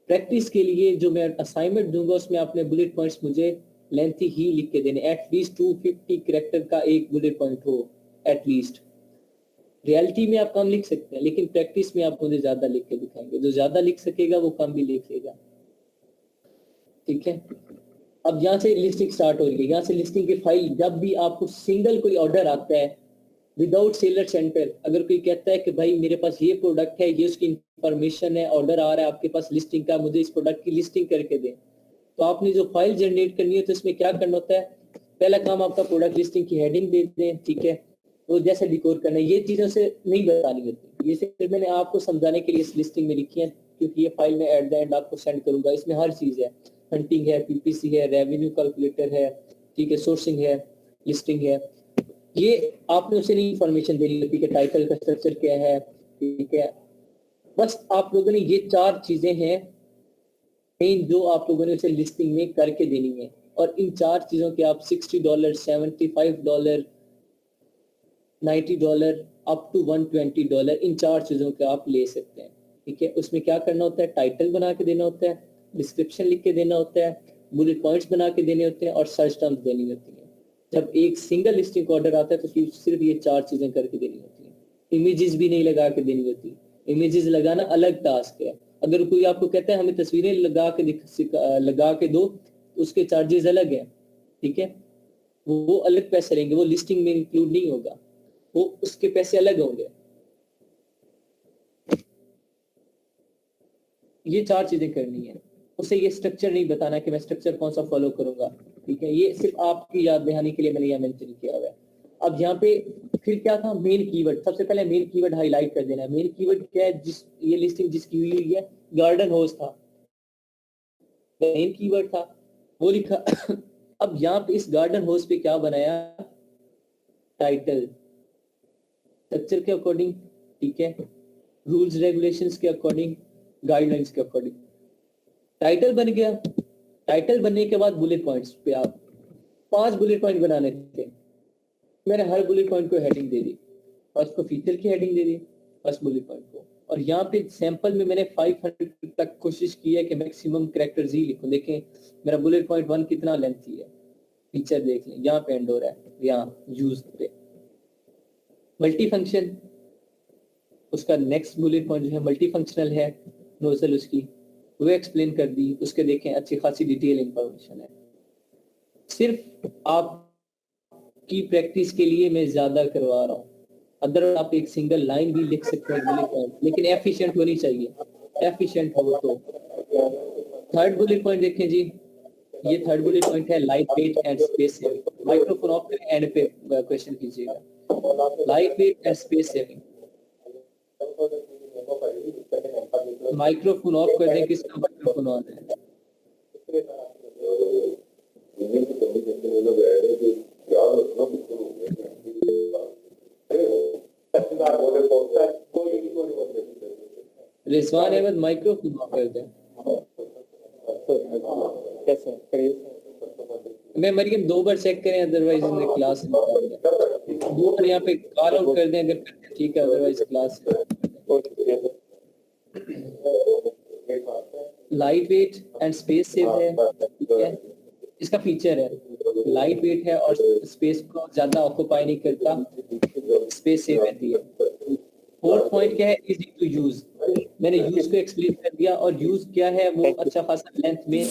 प्रैक्टिस के लिए जो मैं असाइनमेंट दूंगा उसमें आपने बुलेट पॉइंट्स मुझे लेंथी ही लिख के देने, एटलीस्ट 250 कैरेक्टर का एक बुलेट पॉइंट हो एटलीस्ट। रियलिटी में आप कम लिख सकते हैं लेकिन प्रैक्टिस में आप मुझे ज्यादा लिख के दिखाएंगे, जो ज्यादा लिख सकेगा वो कम भी लिखेगा, ठीक है। अब यहाँ से लिस्टिंग स्टार्ट हो रही है, यहाँ से लिस्टिंग की फाइल, जब भी आपको सिंगल कोई ऑर्डर आता है विदाउट सेलर सेंटर, अगर कोई कहता है कि भाई मेरे पास ये प्रोडक्ट है, ये उसकी इंफॉर्मेशन है, ऑर्डर आ रहा है आपके पास लिस्टिंग का, मुझे इस प्रोडक्ट की लिस्टिंग करके दें, तो आपने जो फाइल जनरेट करनी है तो इसमें क्या करना होता है, पहला काम आपका प्रोडक्ट लिस्टिंग की हेडिंग दे दें, ठीक है, वो जैसे डिकोड करना है, ये चीजों से नहीं बतानी होती, ये सिर्फ मैंने आपको समझाने के लिए इस लिस्टिंग में लिखी है, क्योंकि ये फाइल में एट द एंड आपको सेंड करूंगा, इसमें हर चीज है, हंटिंग है, पीपीसी है, रेवेन्यू कैलकुलेटर है, ठीक है, सोर्सिंग है, लिस्टिंग है, ये आपने उसे नहीं इंफॉर्मेशन देनी होती कि टाइटल का स्ट्रक्चर क्या है, ठीक है। बस आप लोगों ने ये 4 चीजें हैं मेन जो आप लोगों ने उसे लिस्टिंग में करके देनी है, और इन 4 चीजों के आप $60, $75, $90 अप टू $120 इन 4 चीजों के आप ले सकते हैं। ठीक है, उसमें क्या करना होता है, टाइटल बना के देना होता है, डिस्क्रिप्शन लिख के देना होता है, बुलेट पॉइंट्स बना के देने होते हैं और सर्च टर्म्स देनी होती है। जब एक सिंगल लिस्टिंग का ऑर्डर आता है तो सिर्फ ये 4 चीजें करके देनी होती है। इमेजेस भी नहीं लगा के देनी होती, इमेजेस लगाना अलग टास्क है। अगर कोई आपको कहता है हमें तस्वीरें लगा के दो, तो उसके चार्जेस अलग है। ठीक है, वो अलग पैसे लेंगे, वो लिस्टिंग में इंक्लूड नहीं होगा, वो उसके पैसे अलग होंगे। ये 4 चीजें करनी है, उसे ये स्ट्रक्चर नहीं बताना कि मैं स्ट्रक्चर कौन सा फॉलो करूंगा। ठीक है, ये सिर्फ आपकी याद दहानी के लिए मैंने यह मेंशन किया हुआ है। अब यहाँ पे फिर क्या था, मेन कीवर्ड। सबसे पहले मेन कीवर्ड हाईलाइट कर देना है। मेन कीवर्ड क्या है, ये लिस्टिंग जिसकी हुई है गार्डन हाउस था, मेन कीवर्ड था, वो लिखा। अब यहाँ पे इस गार्डन हाउस पे क्या बनाया, टाइटल स्ट्रक्चर के अकॉर्डिंग, ठीक है, रूल्स रेगुलेशंस के अकॉर्डिंग, गाइडलाइंस के अकॉर्डिंग टाइटल बन गया। टाइटल बनने के बाद बुलेट पॉइंट्स पे आप 5 बुलेट पॉइंट बनाने थे। मैंने हर बुलेट पॉइंट को हेडिंग दे दी। फर्स्ट को फीचर की हेडिंग दे दी, फर्स्ट बुलेट पॉइंट को, और यहाँ पे सैंपल में मैंने 500 तक कोशिश की है कि मैक्सिमम कैरेक्टर्स ही लिखूं। देखें मेरा बुलेट पॉइंट 1 कितना लेंथी है, फीचर देख लें, यहाँ पे एंड हो रहा है, यहाँ यूज पे मल्टी फंक्शन, उसका नेक्स्ट बुलेट पॉइंट जो है मल्टी फंक्शनल है, नोजल उसकी वो एक्सप्लेन कर दी। उसके देखें अच्छी खासी डिटेल इंफॉर्मेशन है। सिर्फ आपकी प्रैक्टिस के लिए मैं ज्यादा करवा रहा हूँ, अदर आप एक सिंगल लाइन भी लिख सकते हैं बुलेट पॉइंट, लेकिन एफिशिएंट होनी चाहिए। एफिशिएंट हो तो थर्ड बुलेट पॉइंट देखें जी, ये थर्ड बुलेट पॉइंट है light weight and space saving. Microphone of करें, एंड पे क्वेश्चन कीजिएगा। Light weight and space saving, microphone of कर दें, किसका माइक्रोफोन ऑन है? रिजवान अहमद माइक्रोफोन ऑफ कर दें। मैं मरियम 2 बार चेक करें, अदरवाइज इन क्लास 2 बार यहाँ पे कॉल आउट कर दें अगर करते हैं, ठीक है, otherwise class. Light weight and space save है, ठीक है, इसका फीचर है लाइट वेट है और स्पेस को ज्यादा ऑक्यूपाई नहीं करता, स्पेस सेव रहती है। फोर्थ पॉइंट क्या है, इजी टू यूज। मैंने यूज को एक्सप्लेन कर दिया, और यूज क्या है वो अच्छा खासा लेंथ में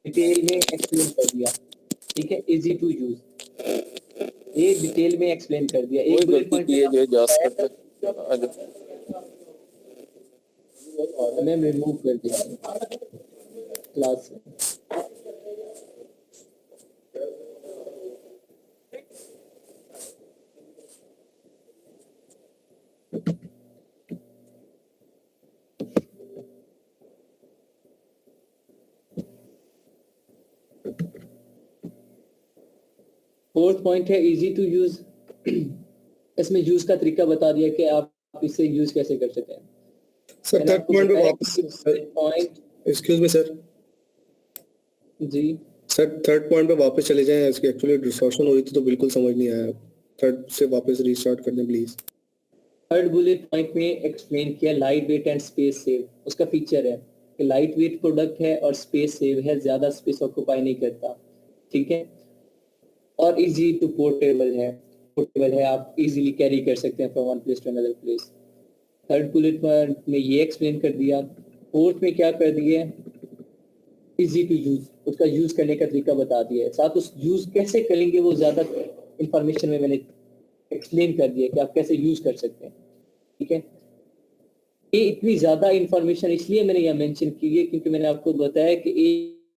डिटेल में एक्सप्लेन कर दिया। ठीक है, इजी टू यूज, ये डिटेल में एक्सप्लेन कर दिया। एक बुलेट पॉइंट मैं रिमूव कर दिया क्लास से। फोर्थ पॉइंट है इजी टू यूज। इसमें यूज का तरीका बता दिया कि आप इसे यूज कैसे कर सकते हैं। सर थर्ड पॉइंट पे वापस, एक्सक्यूज मी सर जी सर, थर्ड पॉइंट पे वापस चले जाएं। इसकी एक्चुअली डिस्टॉर्शन हो रही थी तो बिल्कुल समझ नहीं आया। थर्ड से वापस रीस्टार्ट कर दें प्लीज। थर्ड बुलेट पॉइंट में एक्सप्लेन किया light weight and space save. उसका फीचर है कि लाइट वेट प्रोडक्ट है और स्पेस सेव है, ज्यादा स्पेस ऑक्यूपाई नहीं करता। ठीक है, और इजी टू पोर्टेबल है, पोर्टेबल है, आप इजीली कैरी कर सकते हैं from one place to another place. Third bullet point में ये एक्सप्लेन कर दिया। फोर्थ में क्या कर दिया, इजी टू यूज, उसका यूज करने का तरीका बता दिया है। साथ उस यूज कैसे करेंगे वो ज्यादा इंफॉर्मेशन में मैंने एक्सप्लेन कर दिया कि आप कैसे यूज कर सकते हैं। ठीक है, ये इतनी ज्यादा इंफॉर्मेशन इसलिए मैंने यह मेंशन की है क्योंकि मैंने आपको बताया कि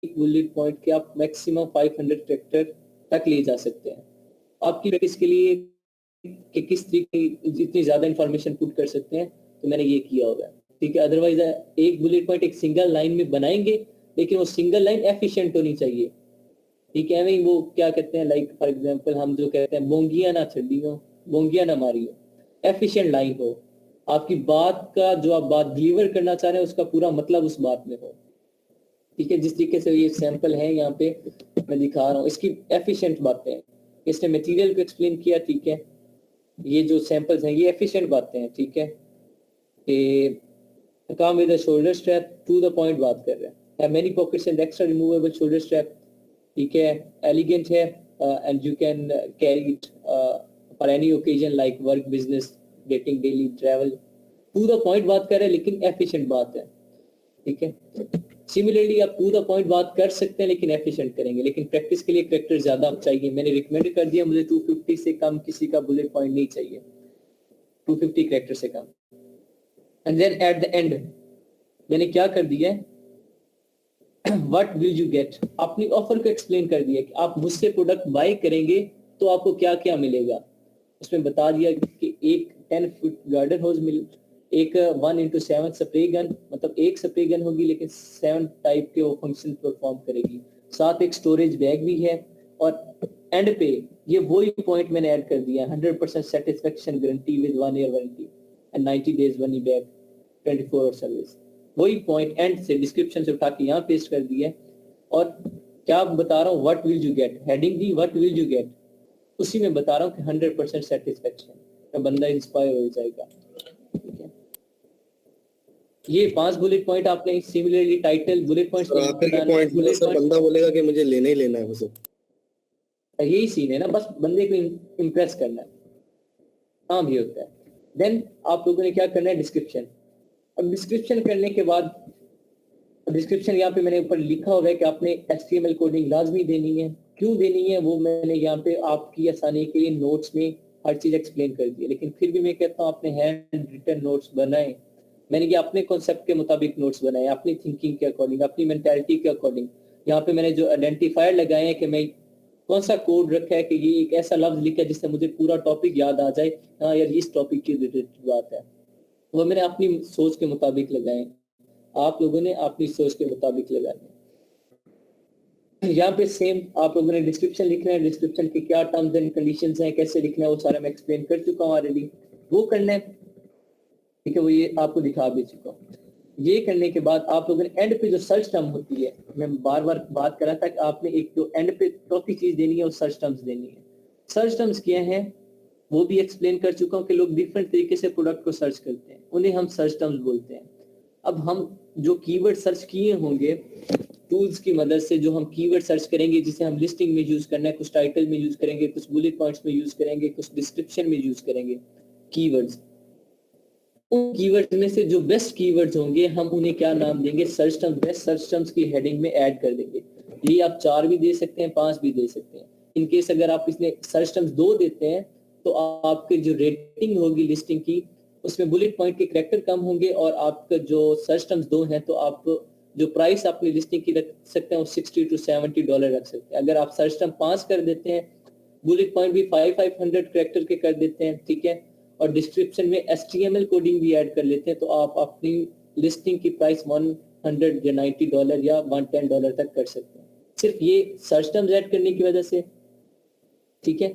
एक बुलेट पॉइंट के आप मैक्सिमम 500 कैरेक्टर तक ले जा सकते हैं। आपकी प्रैक्टिस के लिए कि किस तरीके जितनी ज्यादा इंफॉर्मेशन पुट कर सकते हैं, तो मैंने ये किया होगा। ठीक है, अदरवाइज एक बुलेट पॉइंट एक सिंगल लाइन में बनाएंगे, लेकिन वो सिंगल लाइन एफिशिएंट होनी चाहिए। ठीक है, नहीं वो क्या कहते हैं, लाइक फॉर एग्जांपल हम जो कहते हैं बोंगियां ना छड़ियो, बोंगियां ना मारियो, एफिशिएंट लाइन हो, आपकी बात का जो आप बात डिलीवर करना चाह रहे हैं उसका पूरा मतलब उस बात में हो। ठीक है, जिस तरीके से ये सैंपल है यहाँ पे मैं दिखा रहा हूँ, इसकी एफिशिएंट बातें हैं, इसने मटेरियल को एक्सप्लेन किया, ठीक है, ये जो सैंपल्स हैं ये एफिशिएंट बातें हैं, ठीक है, कि come with shoulder strap, to the point बात कर रहे हैं, है many pockets and extra removable shoulder strap, ठीक है, एलिगेंट है and you can carry it for any occasion like work, business, dating, daily travel, to the point बात कर रहे हैं लेकिन एफिशिएंट बात है, ठीक है। सिमिलरली आप टू द पॉइंट बात कर सकते हैं लेकिन एफिशिएंट करेंगे, लेकिन प्रैक्टिस के लिए करेक्टर ज्यादा चाहिए, मैंने रिकमेंड कर दिया, मुझे 250 से कम किसी का बुलेट पॉइंट नहीं चाहिए, 250 करेक्टर से कम। And then at the end मैंने क्या कर दिया है, व्हाट विल यू गेट, अपनी ऑफर को एक्सप्लेन कर दिया कि आप मुझसे प्रोडक्ट बाय करेंगे तो आपको क्या क्या मिलेगा, उसमें बता दिया कि एक 10 फुट गार्डन होज मिल, एक 1x7 स्प्रे गन, मतलब एक स्प्रे गन होगी लेकिन 7 टाइप के वो फंक्शन परफॉर्म करेगी, साथ एक स्टोरेज बैग भी है, और एंड पे ये वही पॉइंट मैंने ऐड कर दिया, 100% satisfaction guarantee with 1 year warranty and 90 days money back, 24 hour service, वही पॉइंट एंड से डिस्क्रिप्शन से उठा के यहाँ पेस्ट कर दिया है। और क्या बता रहा हूँ, what will you gate, heading the what will you gate, उसी में बता रहा हूँ कि 100% सेटिस्फेक्शन, तो बंदा इंस्पायर हो जाएगा, ठीक है। ये 5 बुलेट पॉइंट आपने, सिमिलरली टाइटल बुलेट पॉइंट्स आखिर के पॉइंट में सर बंदा बोलेगा कि मुझे लेना ही लेना है वो सब, यही सीन है ना, बस बंदे को इम्प्रेस करना है, काम ही होता है। देन आप लोगों ने क्या करना है, डिस्क्रिप्शन। अब डिस्क्रिप्शन करने के बाद, डिस्क्रिप्शन यहाँ पे मैंने ऊपर लिखा हुआ है कि आपने HTML कोडिंग लाजमी देनी है, क्यों देनी है वो मैंने यहाँ पे आपकी आसानी के लिए नोट्स में हर चीज एक्सप्लेन कर दी है, लेकिन फिर भी मैं कहता हूँ आपने हैंड रिटन नोट्स बनाए, मैंने ये अपने कॉन्सेप्ट के मुताबिक नोट्स बनाए, अपनी थिंकिंग के अकॉर्डिंग, अपनी मेंटालिटी के अकॉर्डिंग। यहाँ पे मैंने जो आइडेंटिफायर लगाए हैं कि मैं कौन सा कोड रखा है कि ये एक ऐसा लफ्ज लिखा है जिससे मुझे पूरा टॉपिक याद आ जाए, हाँ यार इस टॉपिक की रिलेटेड बात है, वो मैंने अपनी सोच के मुताबिक लगाए, आप लोगों ने अपनी सोच के मुताबिक लगाए। यहाँ पे सेम आप लोगों ने डिस्क्रिप्शन लिखना है, डिस्क्रिप्शन के क्या टर्म्स एंड कंडीशंस हैं, कैसे लिखना है, वो सारा मैं एक्सप्लेन कर चुका हूँ ऑलरेडी, वो करना है, ठीक है, वो ये आपको दिखा भी चुका हूँ। ये करने के बाद आप लोगों ने एंड पे जो सर्च टर्म होती है, मैं बार बार बात कर रहा था कि आपने एक जो एंड पे चौथी चीज देनी है वो सर्च टर्म्स देनी है। सर्च टर्म्स क्या है वो भी एक्सप्लेन कर चुका हूँ कि लोग डिफरेंट तरीके से प्रोडक्ट को सर्च करते हैं, उन्हें हम सर्च टर्म्स बोलते हैं। अब हम जो कीवर्ड सर्च किए होंगे टूल्स की मदद से, जो हम कीवर्ड सर्च करेंगे जिसे हम लिस्टिंग में यूज करना है, कुछ टाइटल में यूज करेंगे, कुछ बुलेट पॉइंट्स में यूज करेंगे, कुछ डिस्क्रिप्शन में यूज करेंगे कीवर्ड्स, उन कीवर्ड्स में से जो बेस्ट कीवर्ड्स होंगे हम उन्हें क्या नाम देंगे, search term, best search terms की हेडिंग में ऐड कर देंगे। ये आप 4 भी दे सकते हैं, 5 भी दे सकते हैं। इन केस अगर आप इसमें सर्च टर्म्स 2 देते हैं तो आपके जो रेटिंग होगी लिस्टिंग की उसमें बुलेट पॉइंट के कैरेक्टर कम होंगे, और आपका जो सर्च टर्म्स 2 हैं तो आप जो प्राइस अपनी लिस्टिंग की रख सकते हैं वो $60 to $70 रख सकते हैं। अगर आप सर्च टर्म 5 कर देते हैं, बुलेट पॉइंट भी 500 कैरेक्टर के कर देते हैं, ठीक है, और डिस्क्रिप्शन में HTML कोडिंग भी ऐड कर लेते हैं, तो आप अपनी लिस्टिंग की प्राइस $100 या $90 या $110 तक कर सकते हैं, सिर्फ ये सर्च टर्म्स ऐड करने की वजह से, ठीक है,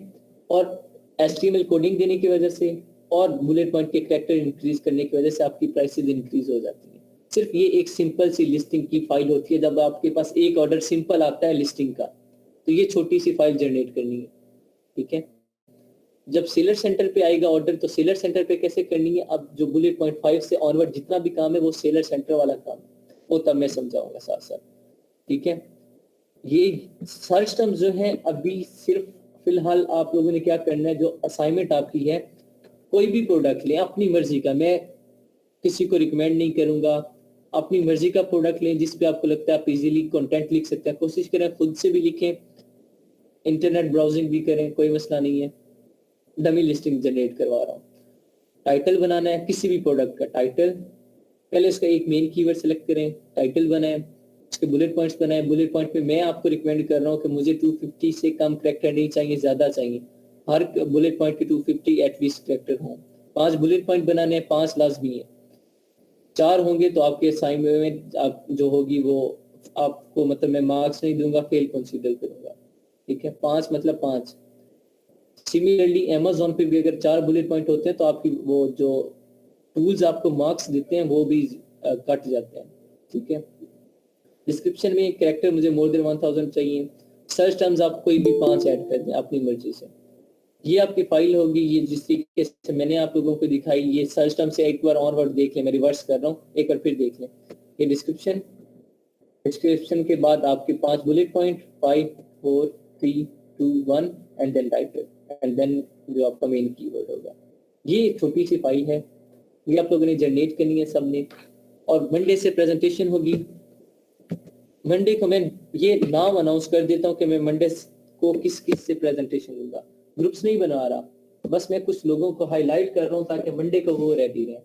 और HTML कोडिंग देने की वजह से, और बुलेट पॉइंट के कैरेक्टर इंक्रीज करने की वजह से आपकी प्राइसेस इंक्रीज हो जाती है। सिर्फ ये एक सिंपल सी लिस्टिंग की फाइल होती है, जब आपके पास एक ऑर्डर सिंपल आता है लिस्टिंग का तो ये छोटी सी फाइल जनरेट करनी है, ठीक है। जब सेलर सेंटर पे आएगा ऑर्डर तो सेलर सेंटर पे कैसे करनी है, अब जो बुलेट पॉइंट 5 से ऑनवर्ड जितना भी काम है वो सेलर सेंटर वाला काम है, वो तब मैं समझाऊंगा साथ साथ, ठीक है। ये सर्च टर्म्स जो है अभी सिर्फ फिलहाल आप लोगों ने क्या करना है, जो असाइनमेंट आपकी है, कोई भी प्रोडक्ट लें अपनी मर्जी का, मैं किसी को रिकमेंड नहीं करूंगा, अपनी मर्जी का प्रोडक्ट लें जिस पे आपको लगता है आप इजीली कंटेंट लिख सकते हैं, कोशिश करें खुद से भी लिखें, इंटरनेट ब्राउजिंग भी करें, कोई मसला नहीं है, डमी लिस्टिंग जनरेट करवा रहा हूँ। टाइटल बनाना है किसी भी प्रोडक्ट का टाइटल, पहले उसका एक मेन कीवर्ड सेलेक्ट करें, टाइटल बनाएं, उसके बुलेट पॉइंट्स बनाएं, बुलेट पॉइंट में मैं आपको रिकमेंड कर रहा हूँ कि मुझे 250 से कम कैरेक्टर नहीं चाहिए, ज्यादा चाहिए, हर बुलेट पॉइंट के 250 एटलीस्ट कैरेक्टर हों। 5 बुलेट पॉइंट बनाने हैं, 5 लाजमी है, 4 होंगे तो आपके असाइनमेंट आप जो होगी वो आपको मतलब मैं मार्क्स नहीं दूंगा, फेल कंसीडर करूंगा, ठीक है, 5 मतलब 5। सिमिलरली Amazon पे भी अगर 4 बुलेट पॉइंट होते हैं तो आपकी वो जो टूल्स आपको मार्क्स देते हैं वो भी कट जाते हैं, ठीक है। डिस्क्रिप्शन में कैरेक्टर मुझे मोर देन 1000 चाहिए। सर्च टर्म्स आप कोई भी 5 ऐड कर दें अपनी मर्जी से। ये आपकी फाइल होगी, ये जिस तरीके से मैंने आप लोगों को दिखाई, ये सर्च टर्म से एक बार ऑनवर्ड देख लें, मैं रिवर्स कर रहा हूँ, एक बार फिर देख लें। ये डिस्क्रिप्शन के बाद आपके 5 bullet point, 5 4 3 2 1 and then title and then जो आपका मेन कीवर्ड होगा। ये छोटी सी फाइल है, ये आप लोगों ने जनरेट करनी है सबने। और मंडे से प्रेजेंटेशन होगी। मंडे को मैं ये नाम अनाउंस कर देता हूँ कि मैं मंडे को किस किस से प्रेजेंटेशन लूंगा। ग्रुप्स नहीं बना रहा, बस मैं कुछ लोगों को हाईलाइट कर रहा हूँ ताकि मंडे को वो रेडी रहे।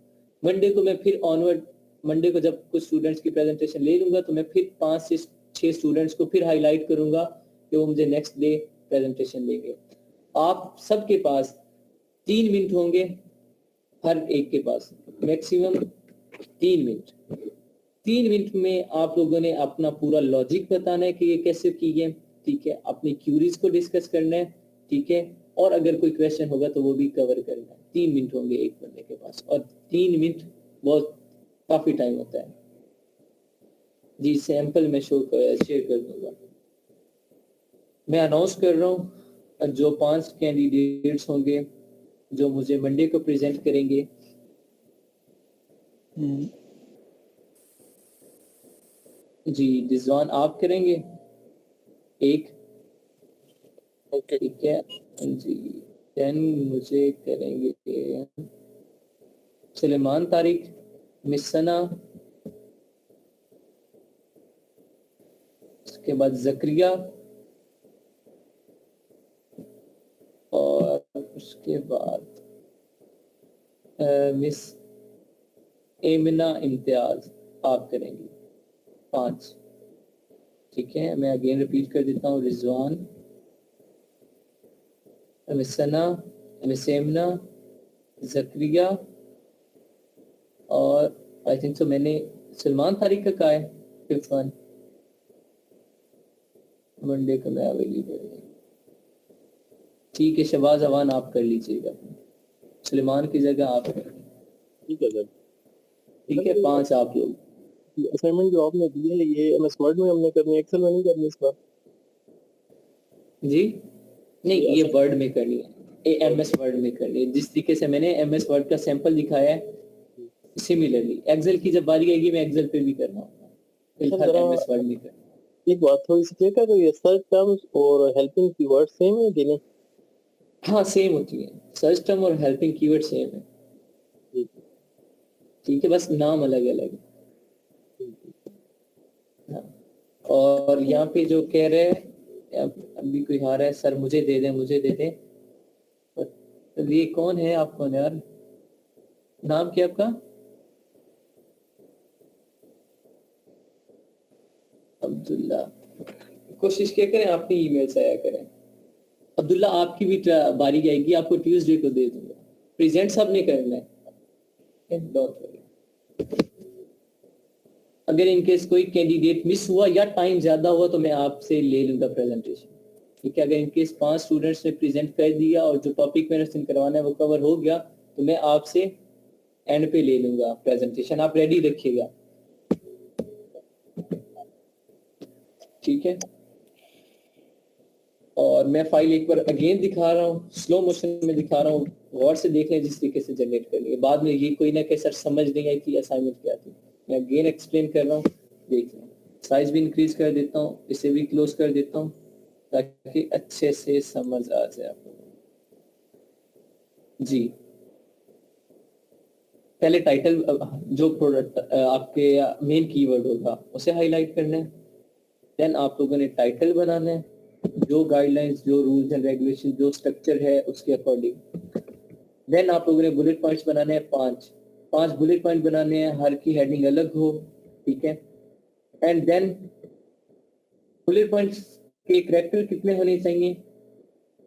मंडे को मैं फिर ऑनवर्ड, मंडे को जब कुछ स्टूडेंट्स की प्रेजेंटेशन ले लूंगा तो मैं फिर 5 से 6 स्टूडेंट्स को फिर हाईलाइट करूंगा कि वो मुझे नेक्स्ट डे प्रेजेंटेशन देंगे। आप सबके पास 3 मिनट होंगे, हर एक के पास मैक्सिमम 3 मिनट। 3 मिनट में आप लोगों ने अपना पूरा लॉजिक बताना है कि ये कैसे की है, ठीक है, अपनी क्यूरीज को डिस्कस करना है, ठीक है, और अगर कोई क्वेश्चन होगा तो वो भी कवर करना है। 3 मिनट होंगे एक बंदे के पास, और 3 मिनट बहुत काफी टाइम होता है। जी सैंपल मैं शेयर कर दूंगा। मैं अनाउंस कर रहा हूँ जो 5 कैंडिडेट्स होंगे जो मुझे मंडे को प्रेजेंट करेंगे। जी रिजवान आप करेंगे एक, ओके ठीक है जी। देन मुझे करेंगे सुलेमान तारिक, मिस सना, उसके बाद जकरिया, और उसके बाद मिस एमिना इम्तियाज आप करेंगी 5, ठीक है। मैं अगेन रिपीट कर देता हूँ, रिजवान, मिस सना, मिस एमिना, जकरिया, और आई थिंक सो मैंने सलमान तारिक का कहा है 5th वन। मंडे को मैं अवेलेबल हूँ, ठीक है। शहबाज अवान आप कर लीजिएगा, सलमान की जगह आप करें, ठीक है सर। ठीक है। 5 आप लोग। असाइनमेंट जो आपने दी है ये एमएस वर्ड में हमने करनी है, एक्सेल में नहीं करनी इस बार? जी नहीं, ये वर्ड में करनी है, एमएस वर्ड में करनी है। जिस तरीके से मैंने एमएस वर्ड का सैंपल दिखाया है, सिमिलरली एक्सेल की जब बारी आएगी मैं एक्सेल पे भी करना होगा, फिलहाल एमएस वर्ड में करना। एक बात थोड़ी सी क्लियर कर दो, ये सर्च टर्म्स और हेल्पिंग कीवर्ड सेम है कि नहीं? हाँ सेम होती है, सर्च टर्म और हेल्पिंग कीवर्ड सेम है, ठीक है, बस नाम अलग अलग है। हाँ। और यहाँ पे जो कह रहे हैं अभी कोई आ रहा है, सर मुझे दे दें मुझे दे दें, तो ये कौन है, आप कौन है यार, नाम क्या आपका? अब्दुल्ला। कोशिश क्या करें अपनी ईमेल से आया करें। अब्दुल्ला आपकी भी बारी आएगी, आपको ट्यूसडे को दे दूंगा। प्रेजेंट सब ने करना है, डोंट वरी। अगर इनकेस कोई कैंडिडेट मिस हुआ या टाइम ज्यादा हुआ तो मैं आपसे ले लूंगा प्रेजेंटेशन, ठीक है। अगर इनकेस 5 स्टूडेंट्स ने प्रेजेंट कर दिया और जो टॉपिक मैंने करवाना है वो कवर हो गया तो मैं आपसे एंड पे ले लूंगा प्रेजेंटेशन, आप रेडी रखिएगा, ठीक है। और मैं फाइल एक बार अगेन दिखा रहा हूँ, स्लो मोशन में दिखा रहा हूँ, गौर से देख लें जिस तरीके से जनरेट करनी है। बाद में ये कोई ना कहे सर समझ नहीं आई कि असाइनमेंट क्या थी, मैं अगेन एक्सप्लेन कर रहा हूँ, देख लें। साइज भी इंक्रीज कर देता हूँ, इसे भी क्लोज कर देता हूँ ताकि अच्छे से समझ आ जाए आप लोगों को। जी पहले टाइटल, जो प्रोडक्ट आपके मेन कीवर्ड होगा उसे हाईलाइट करना है। देन आप लोगों ने टाइटल बनाना है, जो गाइडलाइंस, जो रूल्स एंड रेगुलेशन, जो स्ट्रक्चर है उसके अकॉर्डिंग। देन आप लोगों ने बुलेट पॉइंट्स बनाने हैं 5 बुलेट पॉइंट बनाने हैं, हर की हेडिंग अलग हो, ठीक है। एंड देन बुलेट पॉइंट्स के कैरेक्टर कितने होने चाहिए,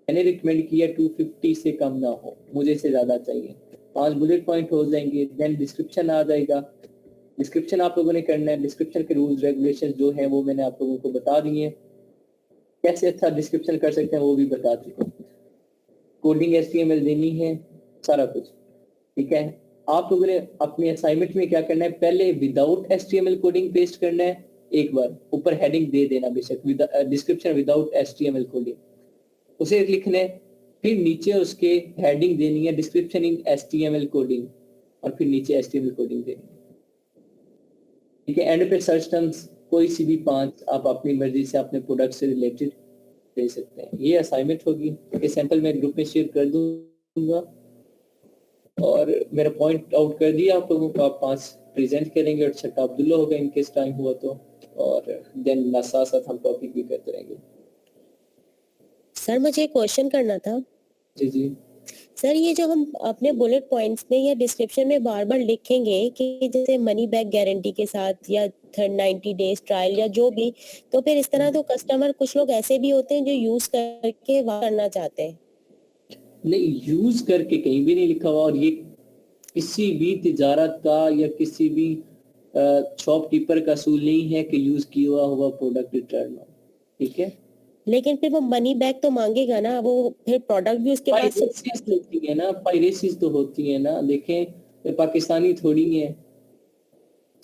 मैंने रिकमेंड किया 250 से कम ना हो, मुझे से ज्यादा चाहिए। 5 बुलेट पॉइंट हो जाएंगे। देन डिस्क्रिप्शन आ जाएगा, डिस्क्रिप्शन आप लोगों ने करना है। डिस्क्रिप्शन के रूल्स रेगुलेशन जो है वो मैंने आप लोगों को बता दिए, कैसे अच्छा डिस्क्रिप्शन कर सकते हैं वो भी बता चुका हूँ। कोडिंग HTML देनी है, सारा कुछ, ठीक है। आप लोगों ने अपने असाइनमेंट में क्या करना है, पहले विदाउट HTML कोडिंग पेस्ट करना है, एक बार ऊपर हेडिंग दे देना बेशक, डिस्क्रिप्शन विदाउट HTML कोडिंग, उसे लिखना है। फिर नीचे उसके हेडिंग देनी है डिस्क्रिप्शन इन HTML कोडिंग, और फिर नीचे HTML कोडिंग देनी है। ठीक है, एंड पे सर्च टर्म्स कोई सी भी 5 आप अपनी मर्जी से अपने प्रोडक्ट से रिलेटेड दे सकते हैं। ये असाइनमेंट होगी, ये सैंपल मैं ग्रुप में शेयर कर दूंगा, और मेरा पॉइंट आउट कर दिया आप लोगों को। आप 5 प्रेजेंट करेंगे और छठा अब्दुल्ला होगा इनकेस टाइम हुआ तो, और देन साथ साथ हम टॉपिक भी करते रहेंगे। सर मुझे एक क्वेश्चन करना था। जी जी सर ये जो हम अपने बुलेट पॉइंट्स में या डिस्क्रिप्शन में बार बार लिखेंगे कि जैसे मनी बैक गारंटी के साथ या 90 डेज ट्रायल या जो भी, तो फिर इस तरह तो कस्टमर, कुछ लोग ऐसे भी होते हैं जो यूज करके करना चाहते हैं। नहीं, यूज करके कहीं भी नहीं लिखा हुआ, और ये किसी भी तिजारत का या किसी भी शॉपकीपर का असूल नहीं है कि यूज किया हुआ प्रोडक्ट रिटर्न हो। ठीक है, लेकिन फिर वो मनी बैक तो मांगेगा ना, वो फिर प्रोडक्ट भी उसके पास पायरेसीज होती है ना, पायरेसीज तो होती है ना। देखें ये पाकिस्तानी थोड़ी है,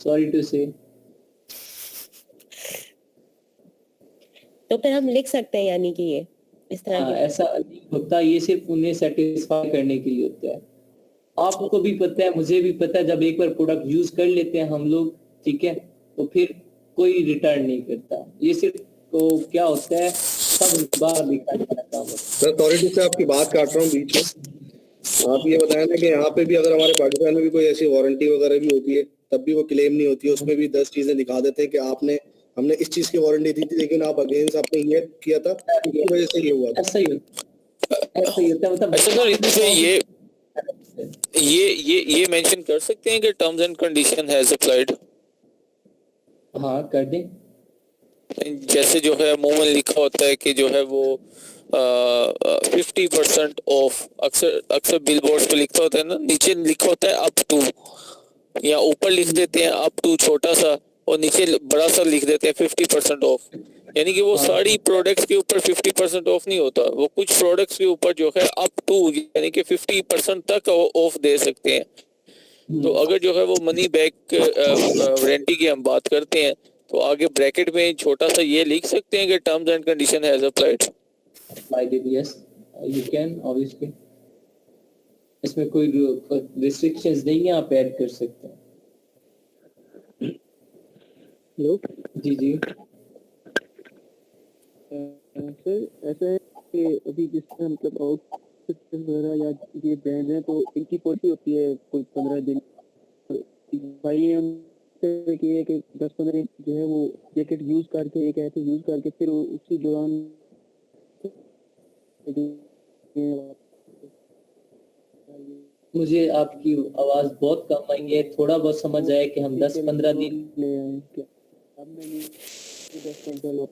सॉरी टू से। तो फिर हम लिख सकते हैं यानी कि ये इस तरह के। ऐसा नहीं होता, ये सिर्फ उन्हें सेटिस्फाई करने के लिए होता है। आपको भी पता है, मुझे भी पता है, जब एक बार प्रोडक्ट यूज कर लेते हैं हम लोग, ठीक है, तो फिर कोई रिटर्न नहीं करता। ये सिर्फ तो क्या होता है, सब बार दिखाने का काम होता है। सर अथॉरिटी से आपकी बात काट रहा हूँ बीच में। आप ये बताया ना कि यहाँ पे भी अगर हमारे पाकिस्तान में भी कोई ऐसी वारंटी वगैरह भी होती है, तब भी वो क्लेम नहीं होती है, उसमें भी 10 चीजें दिखा देते हैं कि हमने इस चीज की वारंटी दी थी, लेकिन आप अगेंस्ट आपने ये किया था, इसकी वजह से ये हुआ था। ऐसा ही होता है, मतलब अच्छा सर, इसमें ये मेंशन कर सकते हैं कि terms and condition has applied. हाँ कर दें। जैसे जो है अमूमन लिखा होता है कि जो है वो 50% ऑफ, अक्सर बिल बोर्ड पे लिखा होता है ना, नीचे लिखा होता है अप टू, या ऊपर लिख देते हैं अप टू छोटा सा, और नीचे बड़ा सा लिख देते हैं 50% ऑफ। यानी कि वो सारी प्रोडक्ट्स के ऊपर 50% ऑफ नहीं होता, वो कुछ प्रोडक्ट्स के ऊपर जो है अप टू यानी कि 50% तक ऑफ दे सकते हैं। तो अगर जो है वो मनी बैक वारंटी की हम बात करते हैं, तो आगे ब्रैकेट में छोटा सा ये लिख सकते हैं कि terms and condition has applied. yes, you can obviously, इसमें कोई रिस्ट्रिक्शंस नहीं है, आप ऐड कर सकते हैं। हेलो जी जी सर, ऐसा है कि अभी जिस तरह मतलब आउटफिट वगैरह या ये ब्रांड है, तो इनकी पॉलिसी होती है कोई 15 दिन। भाई उनसे कि है कि 10-15 दिन जो है वो जैकेट यूज करके, एक ऐसे यूज करके फिर उसी दौरान मुझे आपकी आवाज बहुत कम आई है, थोड़ा बहुत समझ आया कि हम 10-15 दिन ले आए क्या। अब मैंने 10-15 लोग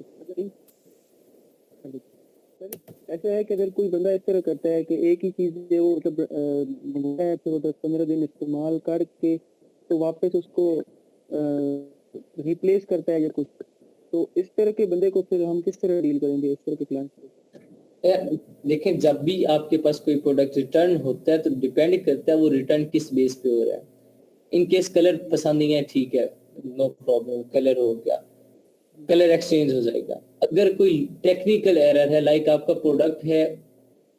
ऐसा है कि अगर कोई बंदा इस तरह करता है कि एक ही चीज है वो मतलब मंगवाता है, फिर वो 10-15 दिन इस्तेमाल करके तो वापस उसको रिप्लेस करता है या कुछ, तो इस तरह के बंदे को फिर हम किस तरह डील करेंगे, इस तरह के क्लाइंट को? देखें, जब भी आपके पास कोई प्रोडक्ट रिटर्न होता है तो डिपेंड करता है वो रिटर्न किस बेस पे हो रहा है। इन केस कलर पसंद नहीं है, ठीक है, नो प्रॉब्लम, कलर हो गया, कलर एक्सचेंज हो जाएगा। अगर कोई टेक्निकल एरर है, लाइक आपका प्रोडक्ट है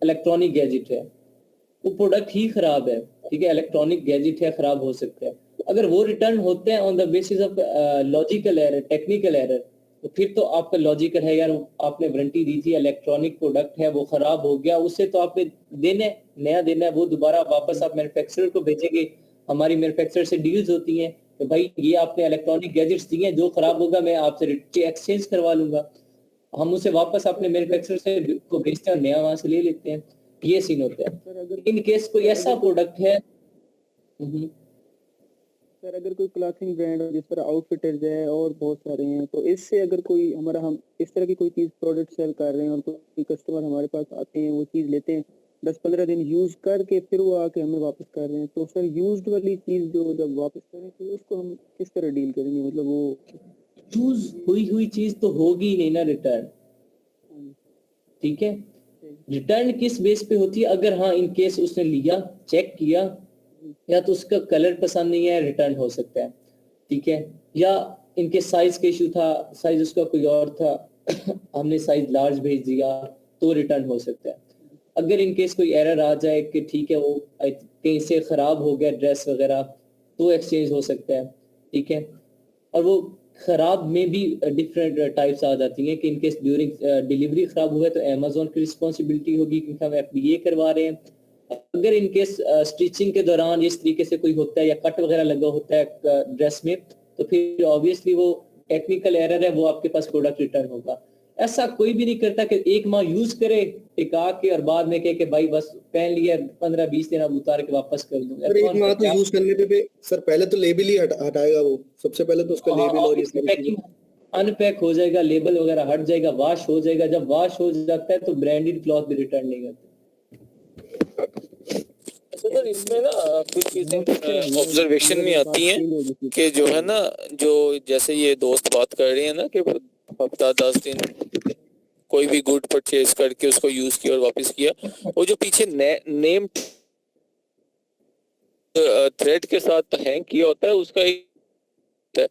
इलेक्ट्रॉनिक गैजेट है, वो प्रोडक्ट ही खराब है, ठीक है, इलेक्ट्रॉनिक गैजेट है, खराब हो सकता है, अगर वो रिटर्न होते हैं on the basis of logical error, technical error, तो फिर तो आपका लॉजिकल है, यार आपने वारंटी दी थी, इलेक्ट्रॉनिक प्रोडक्ट है, वो खराब हो गया, उससे तो आपने नया देना है, वो दोबारा वापस आप मैन्युफैक्चरर को भेजेंगे। हमारी मैन्युफैक्चरर से डील्स होती हैं कि भाई ये आपने इलेक्ट्रॉनिक गैजेट्स दिए हैं, जो खराब होगा मैं आपसे एक्सचेंज करवा लूंगा। हम उसे वापस अपने मैन्युफैक्चरर से को भेजते हैं, नया वहां से ले लेते हैं। ये सीन होता है। इन केस कोई ऐसा प्रोडक्ट है, सर अगर कोई क्लॉथिंग ब्रांड जिस तरह आउटफिटर्स है और बहुत सारे हैं, तो इससे अगर कोई हम इस तरह की कोई चीज प्रोडक्ट सेल कर रहे हैं और कोई कस्टमर हमारे पास आते हैं, वो चीज लेते हैं, 10-15 दिन यूज करके फिर वो आके हमें वापस कर रहे हैं, तो सर यूज्ड वाली चीज जो जब वापस करें तो उसको हम किस तरह डील करेंगे? मतलब वो यूज हुई चीज तो होगी नहीं ना रिटर्न, ठीक है। रिटर्न किस बेस पे होती है? अगर हाँ इन केस उसने लिया, चेक किया, या तो उसका कलर पसंद नहीं है, रिटर्न हो सकता है, ठीक है, या इनके साइज का इशू था, साइज उसका कोई और था, हमने साइज लार्ज भेज दिया तो रिटर्न हो सकता है। अगर इनकेस कोई एरर आ जाए कि ठीक है वो कहीं से खराब हो गया ड्रेस वगैरह, तो एक्सचेंज हो सकता है, ठीक है। और वो खराब में भी डिफरेंट टाइप्स आ जाती हैं कि इनकेस ड्यूरिंग डिलीवरी खराब हुआ है तो अमेजोन की रिस्पॉन्सिबिलिटी होगी क्योंकि हम FBA करवा रहे हैं। अगर इनकेस स्टिचिंग के दौरान इस तरीके से कोई होता है या कट वगैरह लगा होता है ड्रेस में, तो फिर ऑब्वियसली वो टेक्निकल एरर है, वो आपके पास प्रोडक्ट रिटर्न होगा। ऐसा कोई भी नहीं करता कि 1 माह यूज करे टिका के और बाद में कहे कि भाई बस पहन लिया 15-20 दिन अब उतार के वापस कर दूं। सर एक माह तो यूज करने पे सर पहले तो लेबल ही हटाएगा वो, सबसे पहले तो उसका लेबल और ये सारी चीजें अनपैक हो जाएगा, लेबल वगैरह हट जाएगा, वॉश हो जाएगा। जब वॉश हो जाता है तो ब्रांडेड क्लॉथ भी रिटर्न नहीं करते। सर इसमें ना कुछ चीजें ऑब्जर्वेशन में आती हैं कि जो है ना, जो जैसे ये दोस्त बात कर रहे हैं ना कि हफ्ता 10 दिन कोई भी गुड परचेज करके उसको यूज किया और वापस किया, वो जो पीछे नेम थ्रेड के साथ हैंग किया होता है उसका एक,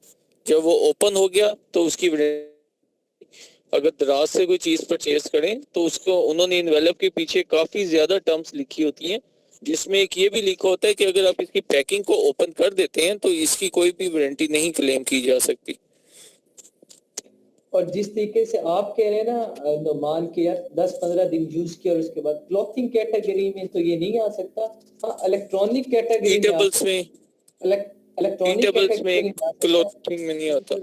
जब वो ओपन हो गया तो उसकी अगर दराज से कोई चीज परचेज करें तो उसको उन्होंने इनवेलप के पीछे काफी ज्यादा टर्म्स लिखी होती हैं, जिसमें एक ये भी लिखा होता है कि अगर आप इसकी पैकिंग को ओपन कर देते हैं तो इसकी कोई भी वारंटी नहीं क्लेम की जा सकती। और जिस तरीके से आप कह रहे हैं ना, मान के यार 10-15 दिन यूज किया और उसके बाद क्लॉथिंग कैटेगरी में तो ये नहीं आ सकता। हाँ, इलेक्ट्रॉनिक कैटेगरी में इलेक्ट्रॉनिक क्लॉथिंग में नहीं आता।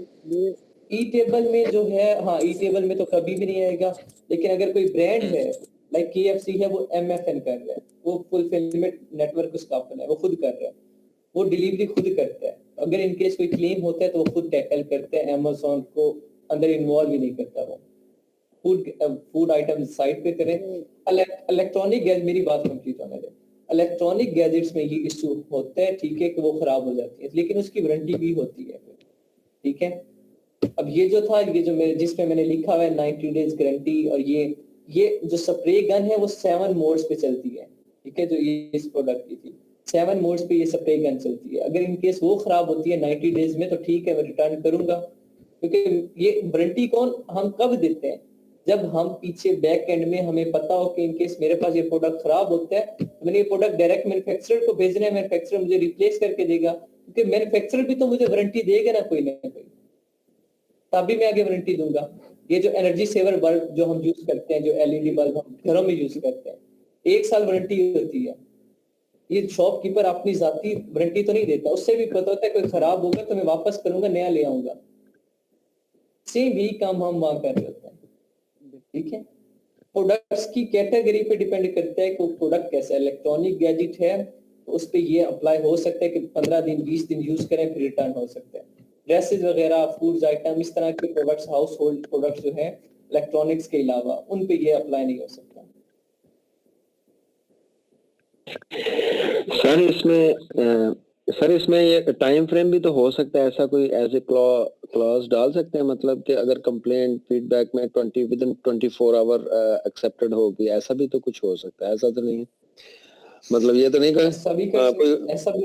ई टेबल में जो है, हाँ ई टेबल में तो कभी भी नहीं आएगा। लेकिन अगर कोई ब्रांड है लाइक KFC है, वो MFN कर रहा है, वो फुलफिलमेंट नेटवर्क उसका अपना है, वो खुद कर रहा है, वो डिलीवरी खुद करता है। अगर इनकेस कोई क्लेम होता है तो वो खुद टैकल करते हैं, अमेज़न को अंदर इन्वॉल्व ही नहीं करता। वो फूड आइटम साइड पे करें। इलेक्ट्रॉनिक गैजेट, मेरी बात कंप्लीट होने दे। इलेक्ट्रॉनिक गैजेट्स में ये इशू होता है, ठीक है, कि वो खराब हो जाती है, लेकिन उसकी वारंटी भी होती है, ठीक है। अब ये जो था, ये जो मेरे जिसमें मैंने लिखा हुआ है 90 डेज गारंटी, और ये जो स्प्रे गन है वो 7 मोड्स पे चलती है, ठीक है। जो ये इस प्रोडक्ट की थी 7 मोड्स पे ये स्प्रे गन चलती है। अगर इनकेस वो खराब होती है 90 डेज में तो ठीक है, मैं रिटर्न करूंगा, क्योंकि ये वारंटी कौन हम कब देते हैं, जब हम पीछे बैक एंड में हमें पता हो कि इनकेस मेरे पास ये प्रोडक्ट खराब होता है तो मैंने ये प्रोडक्ट डायरेक्ट मैन्युफैक्चरर को भेजना है, मैन्युफैक्चरर मुझे रिप्लेस करके देगा, क्योंकि मैन्युफैक्चरर भी तो मुझे वारंटी देगा ना कोई, तभी मैं आगे वारंटी दूंगा। ये जो एनर्जी सेवर बल्ब जो हम यूज करते हैं, जो LED बल्ब हम घरों में यूज करते हैं, 1 साल वारंटी होती है। ये शॉपकीपर अपनी जाती वारंटी तो नहीं देता, उससे भी पता होता है कोई खराब होगा तो मैं वापस करूंगा, नया ले आऊंगा। सेम यही काम हम वहां कर रहे होते हैं, ठीक है। प्रोडक्ट्स की कैटेगरी पे डिपेंड करता है कि वो प्रोडक्ट कैसा है। इलेक्ट्रॉनिक गैजेट है तो उस पर ये अप्लाई हो सकता है कि 15 दिन 20 दिन यूज करें फिर रिटर्न हो सकता है। ड्रेसेस वगैरह, फूड्स आइटम, इस तरह के प्रोडक्ट्स, हाउस होल्ड प्रोडक्ट्स जो है इलेक्ट्रॉनिक्स के अलावा, उन पे ये अप्लाई नहीं हो सकता। सर इसमें ये टाइम फ्रेम भी तो हो सकता है, ऐसा कोई ऐसे क्लॉज डाल सकते हैं, मतलब कि अगर कंप्लेंट फीडबैक में 24 आवर एक्सेप्टेड होगी, ऐसा भी तो कुछ हो सकता है। ऐसा तो नहीं, मतलब ये तो नहीं कर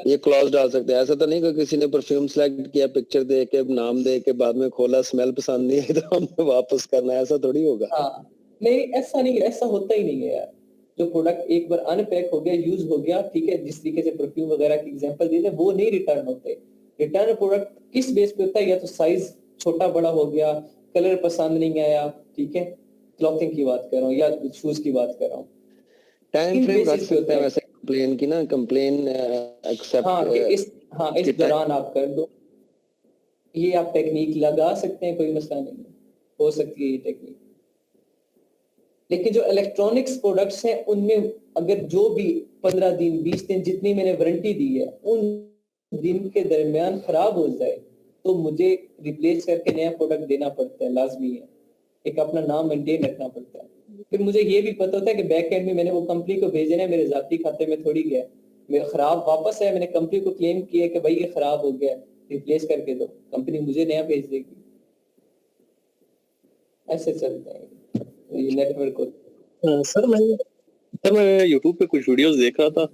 ये क्लॉज डाल सकते हैं, ऐसा तो नहीं कि किसी ने परफ्यूम सेलेक्ट किया, पिक्चर दे के, नाम दे के, बाद में खोला, स्मेल पसंद नहीं आई तो हमने वापस करना है, ऐसा थोड़ी होगा। हाँ, नहीं ऐसा नहीं, ऐसा होता ही नहीं है यार। जो प्रोडक्ट एक बार अनपैक हो गया, यूज हो गया, ठीक है, जिस तरीके से परफ्यूम वगैरह की एग्जांपल दी वो नहीं रिटर्न होते। रिटर्न प्रोडक्ट किस बेस पे होता है, या तो साइज छोटा बड़ा हो गया, कलर पसंद नहीं आया, ठीक है, क्लॉथिंग की बात कर रहा हूँ या शूज की बात कर रहा हूँ। टाइम फ्रेम रख सकते हैं वैसे कंप्लेन की ना, कंप्लेन एक्सेप्ट इस दौरान आप कर दो, ये आप टेक्निक लगा सकते हैं, कोई मसला नहीं है, हो सकती है ये टेक्निक। लेकिन जो इलेक्ट्रॉनिक्स प्रोडक्ट्स हैं उनमें अगर जो भी 15 दिन 20 दिन जितनी मैंने वारंटी दी है उन दिन के दरमियान खराब हो जाए तो मुझे रिप्लेस करके नया प्रोडक्ट देना पड़ता है, लाजमी है। एक अपना नाम मेंटेन रखना पड़ता है। फिर मुझे ये भी पता होता है कि बैक एंड में मैंने वो कंपनी को भेजना है, मेरे जाती खाते में थोड़ी गया, मेरा खराब वापस है, मैंने कंपनी को क्लेम किया कि भाई ये खराब हो गया, रिप्लेस करके दो, कंपनी मुझे नया भेज देगी। ऐसे चलता है ये नेटवर्क को। सर मैं यूट्यूब पे कुछ वीडियोस देख रहा था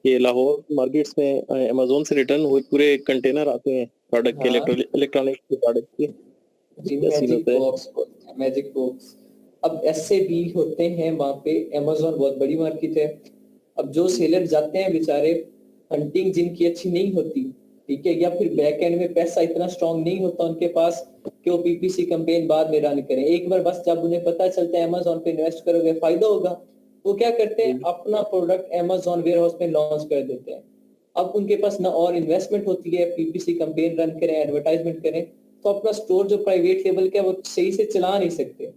कि लाहौर मार्केट्स में अमेज़न से रिटर्न हुए पूरे कंटेनर आते हैं प्रोडक्ट के हाँ। इलेक्ट्रॉनिक के प्रोडक्ट के जी क्या सीन मैजिक होता है? बॉक्स बोलते हैं, मैजिक बॉक्स। अब ऐसे भी होते हैं वहां पे, अमेज़न बहुत बड़ी मार्केट है। अब जो सेलर जाते हैं बेचारे, हंटिंग जिनकी अच्छी नहीं होती, ठीक है, या फिर बैक एंड में पैसा इतना स्ट्रांग नहीं होता उनके पास कि वो पीपीसी कैंपेन बाद में रन करें। एक बार बस जब उन्हें पता चलता है अमेज़न पे इन्वेस्ट करोगे फायदा होगा, वो क्या करते हैं, अपना प्रोडक्ट अमेज़न वेयरहाउस में लॉन्च कर देते हैं। अब उनके पास ना और इन्वेस्टमेंट होती है, पीपीसी कैंपेन रन करें, एडवर्टाइजमेंट करें, तो अपना स्टोर जो प्राइवेट लेवल का है वो सही से चला नहीं सकते।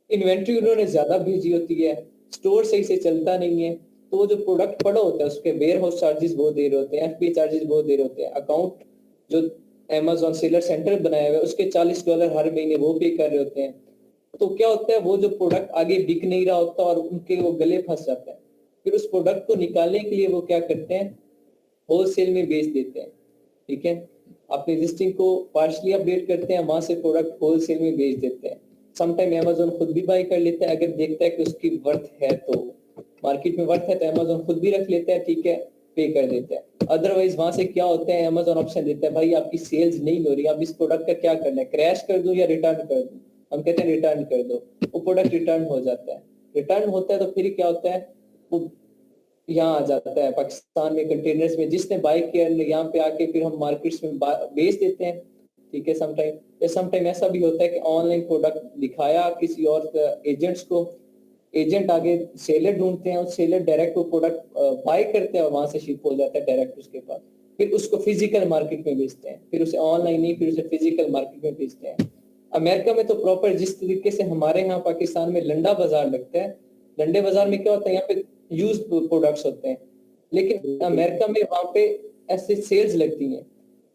इन्वेंट्री उन्होंने ज्यादा भेजी होती है, स्टोर सही से चलता नहीं है, तो वो जो प्रोडक्ट पड़ा होता है उसके वेयर हाउस चार्जेस बहुत दे रहे होते हैं, एफबी चार्जेस बहुत दे रहे होते हैं, अकाउंट जो अमेज़न सेलर सेंटर बनाया हुआ है उसके $40 हर महीने वो पे कर रहे होते हैं। तो क्या होता है, वो जो प्रोडक्ट आगे बिक नहीं रहा होता और उनके वो गले फंस जाता है। फिर उस प्रोडक्ट को निकालने के लिए वो क्या करते हैं, होलसेल में बेच देते हैं, ठीक है, अपनी लिस्टिंग को पार्शली अपडेट करते हैं, वहां से प्रोडक्ट होलसेल में बेच देते हैं। समटाइम अमेज़न खुद भी बाय कर लेता है, अगर देखता है कि उसकी वर्थ है, तो मार्केट में वर्थ है तो अमेज़न खुद भी रख लेता है, ठीक है, पे कर देता है। अदरवाइज वहां से क्या होता है, अमेज़न ऑप्शन देता है, भाई आपकी सेल्स नहीं हो रही, अब इस प्रोडक्ट का क्या करना है, क्रैश कर दूं या रिटर्न कर दूं। हम कहते हैं रिटर्न कर दो, वो प्रोडक्ट रिटर्न हो जाता है। रिटर्न होता है तो फिर क्या होता है, वो यहाँ आ जाता है पाकिस्तान में कंटेनर्स में, जिसने बाय किया यहाँ पे आके फिर हम मार्केट्स में बेच देते हैं, ठीक है। समटाइम ऐसा भी होता है कि ऑनलाइन प्रोडक्ट दिखाया किसी और एजेंट्स को, एजेंट आगे सेलर ढूंढते हैं, और सेलर डायरेक्ट वो प्रोडक्ट बाय करते हैं और वहां से शिप हो जाता है डायरेक्ट उसके पास, फिर उसको फिजिकल मार्केट में बेचते हैं, फिर उसे ऑनलाइन नहीं, फिर उसे फिजिकल मार्केट में बेचते हैं। अमेरिका में तो प्रॉपर जिस तरीके से हमारे यहाँ पाकिस्तान में लंडा बाजार लगता है, लंडे बाजार में क्या होता है, यहाँ पे यूज प्रोडक्ट्स होते हैं, लेकिन अमेरिका में वहां पे ऐसे सेल्स लगती हैं,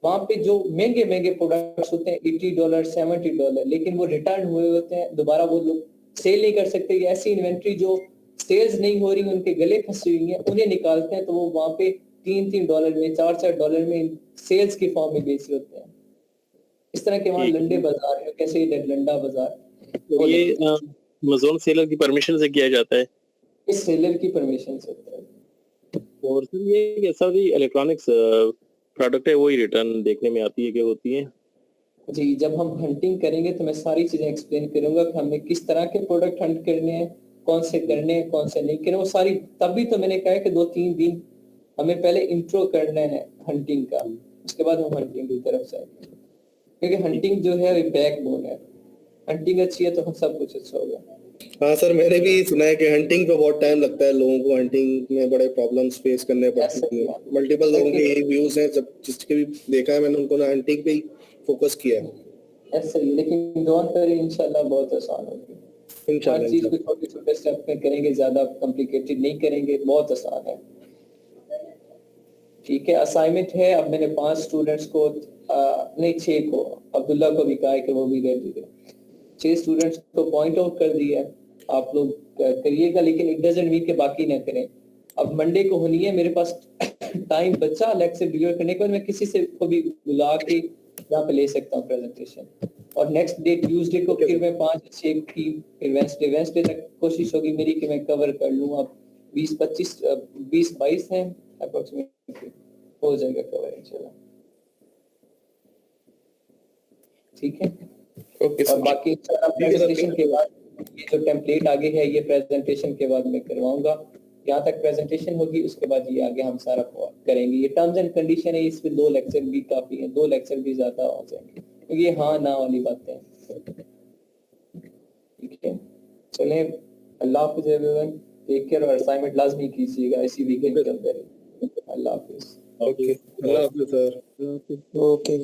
वहां पे जो महंगे महंगे प्रोडक्ट्स होते हैं $80 $70, लेकिन वो रिटर्न हुए होते हैं, दोबारा वो लोग सेल नहीं कर सकते। ये ऐसी इन्वेंट्री जो सेल्स नहीं हो रही, उनके गले फंसी हुई है, उन्हें निकालते हैं, तो वो वहां पे $3 में $4 में सेल्स की फॉर्म में बेच होते हैं। इस तरह के वहाँ ठीक। लंडे बाजार है, कैसे ये लंडा बाजार, तो ये अमेज़न सेलर की परमिशन से किया जाता है। इस सेलर की परमिशन से होता है। और सर ये सारी इलेक्ट्रॉनिक्स प्रोडक्ट है वही रिटर्न देखने में आती है कि होती है? जी, जब हम हंटिंग करेंगे तो मैं सारी चीजें एक्सप्लेन करूंगा कि हमें किस तरह के प्रोडक्ट हंट करने हैं, कौन से करने हैं, कौन से नहीं करने, वो सारी। तभी तो मैंने कहा है कि 2-3 दिन हमें पहले इंट्रो करना है हंटिंग का, उसके बाद हम हंटिंग की तरफ जाएंगे, क्योंकि हंटिंग जो है बैकबोन है। हंटिंग अच्छी है तो सब कुछ अच्छा होगा। हाँ सर, मैंने भी सुना है कि हंटिंग पे बहुत टाइम लगता है, लोगों को हंटिंग में बड़े प्रॉब्लम्स फेस करने पड़ते हैं। मल्टीपल लोगों के यही व्यूज हैं, जब जिसके भी देखा है मैंने, उनको ना हंटिंग पे ही फोकस किया है। ऐसा ही, लेकिन डोंट वरी, इंशाल्लाह बहुत आसान होगी। हर इंशाल्लाह चीज को छोटे छोटे स्टेप में करेंगे, ज्यादा कॉम्प्लिकेटेड नहीं करेंगे, बहुत आसान है, ठीक है। असाइनमेंट है, अब मैंने 5 स्टूडेंट्स को नहीं 6 को, अब्दुल्ला को भी कहा है कि वो भी कर दीजिए, 6 स्टूडेंट्स को पॉइंट आउट कर दिया है, आप लोग करिएगा, लेकिन इट डजंट मीन कि बाकी ना करें। अब मंडे को होनी है, मेरे पास टाइम बचा लेक्चर डिलीवर करने के बाद, मैं किसी से को भी बुला के यहाँ पे ले सकता हूँ प्रेजेंटेशन, और नेक्स्ट डे ट्यूसडे को फिर मैं 5-6 की, फिर वेंसडे तक कोशिश होगी मेरी कि मैं कवर कर लूँ। अब 20-22 हैं अप्रोक्सीमेटली, हो जाएगा कवर इंशाल्लाह, ठीक है। ओके और बाकी प्रेजेंटेशन के बाद ये जो टेम्पलेट आगे है, ये प्रेजेंटेशन के बाद मैं करवाऊंगा, यहाँ तक प्रेजेंटेशन होगी, उसके बाद ये आगे हम सारा करेंगे। ये टर्म्स एंड कंडीशन है, इसमें 2 लेक्चर भी काफी है, 2 लेक्चर भी ज्यादा हो जाएंगे, क्योंकि ये हाँ ना वाली बातें हैं, ठीक है। चलें, अल्लाह हाफिज़ एवरीवन, टेक केयर, और असाइनमेंट लाजमी कीजिएगा इसी वीकेंड के अंदर। अल्लाह हाफिज़। ओके, अल्लाह हाफिज़ सर। ओके।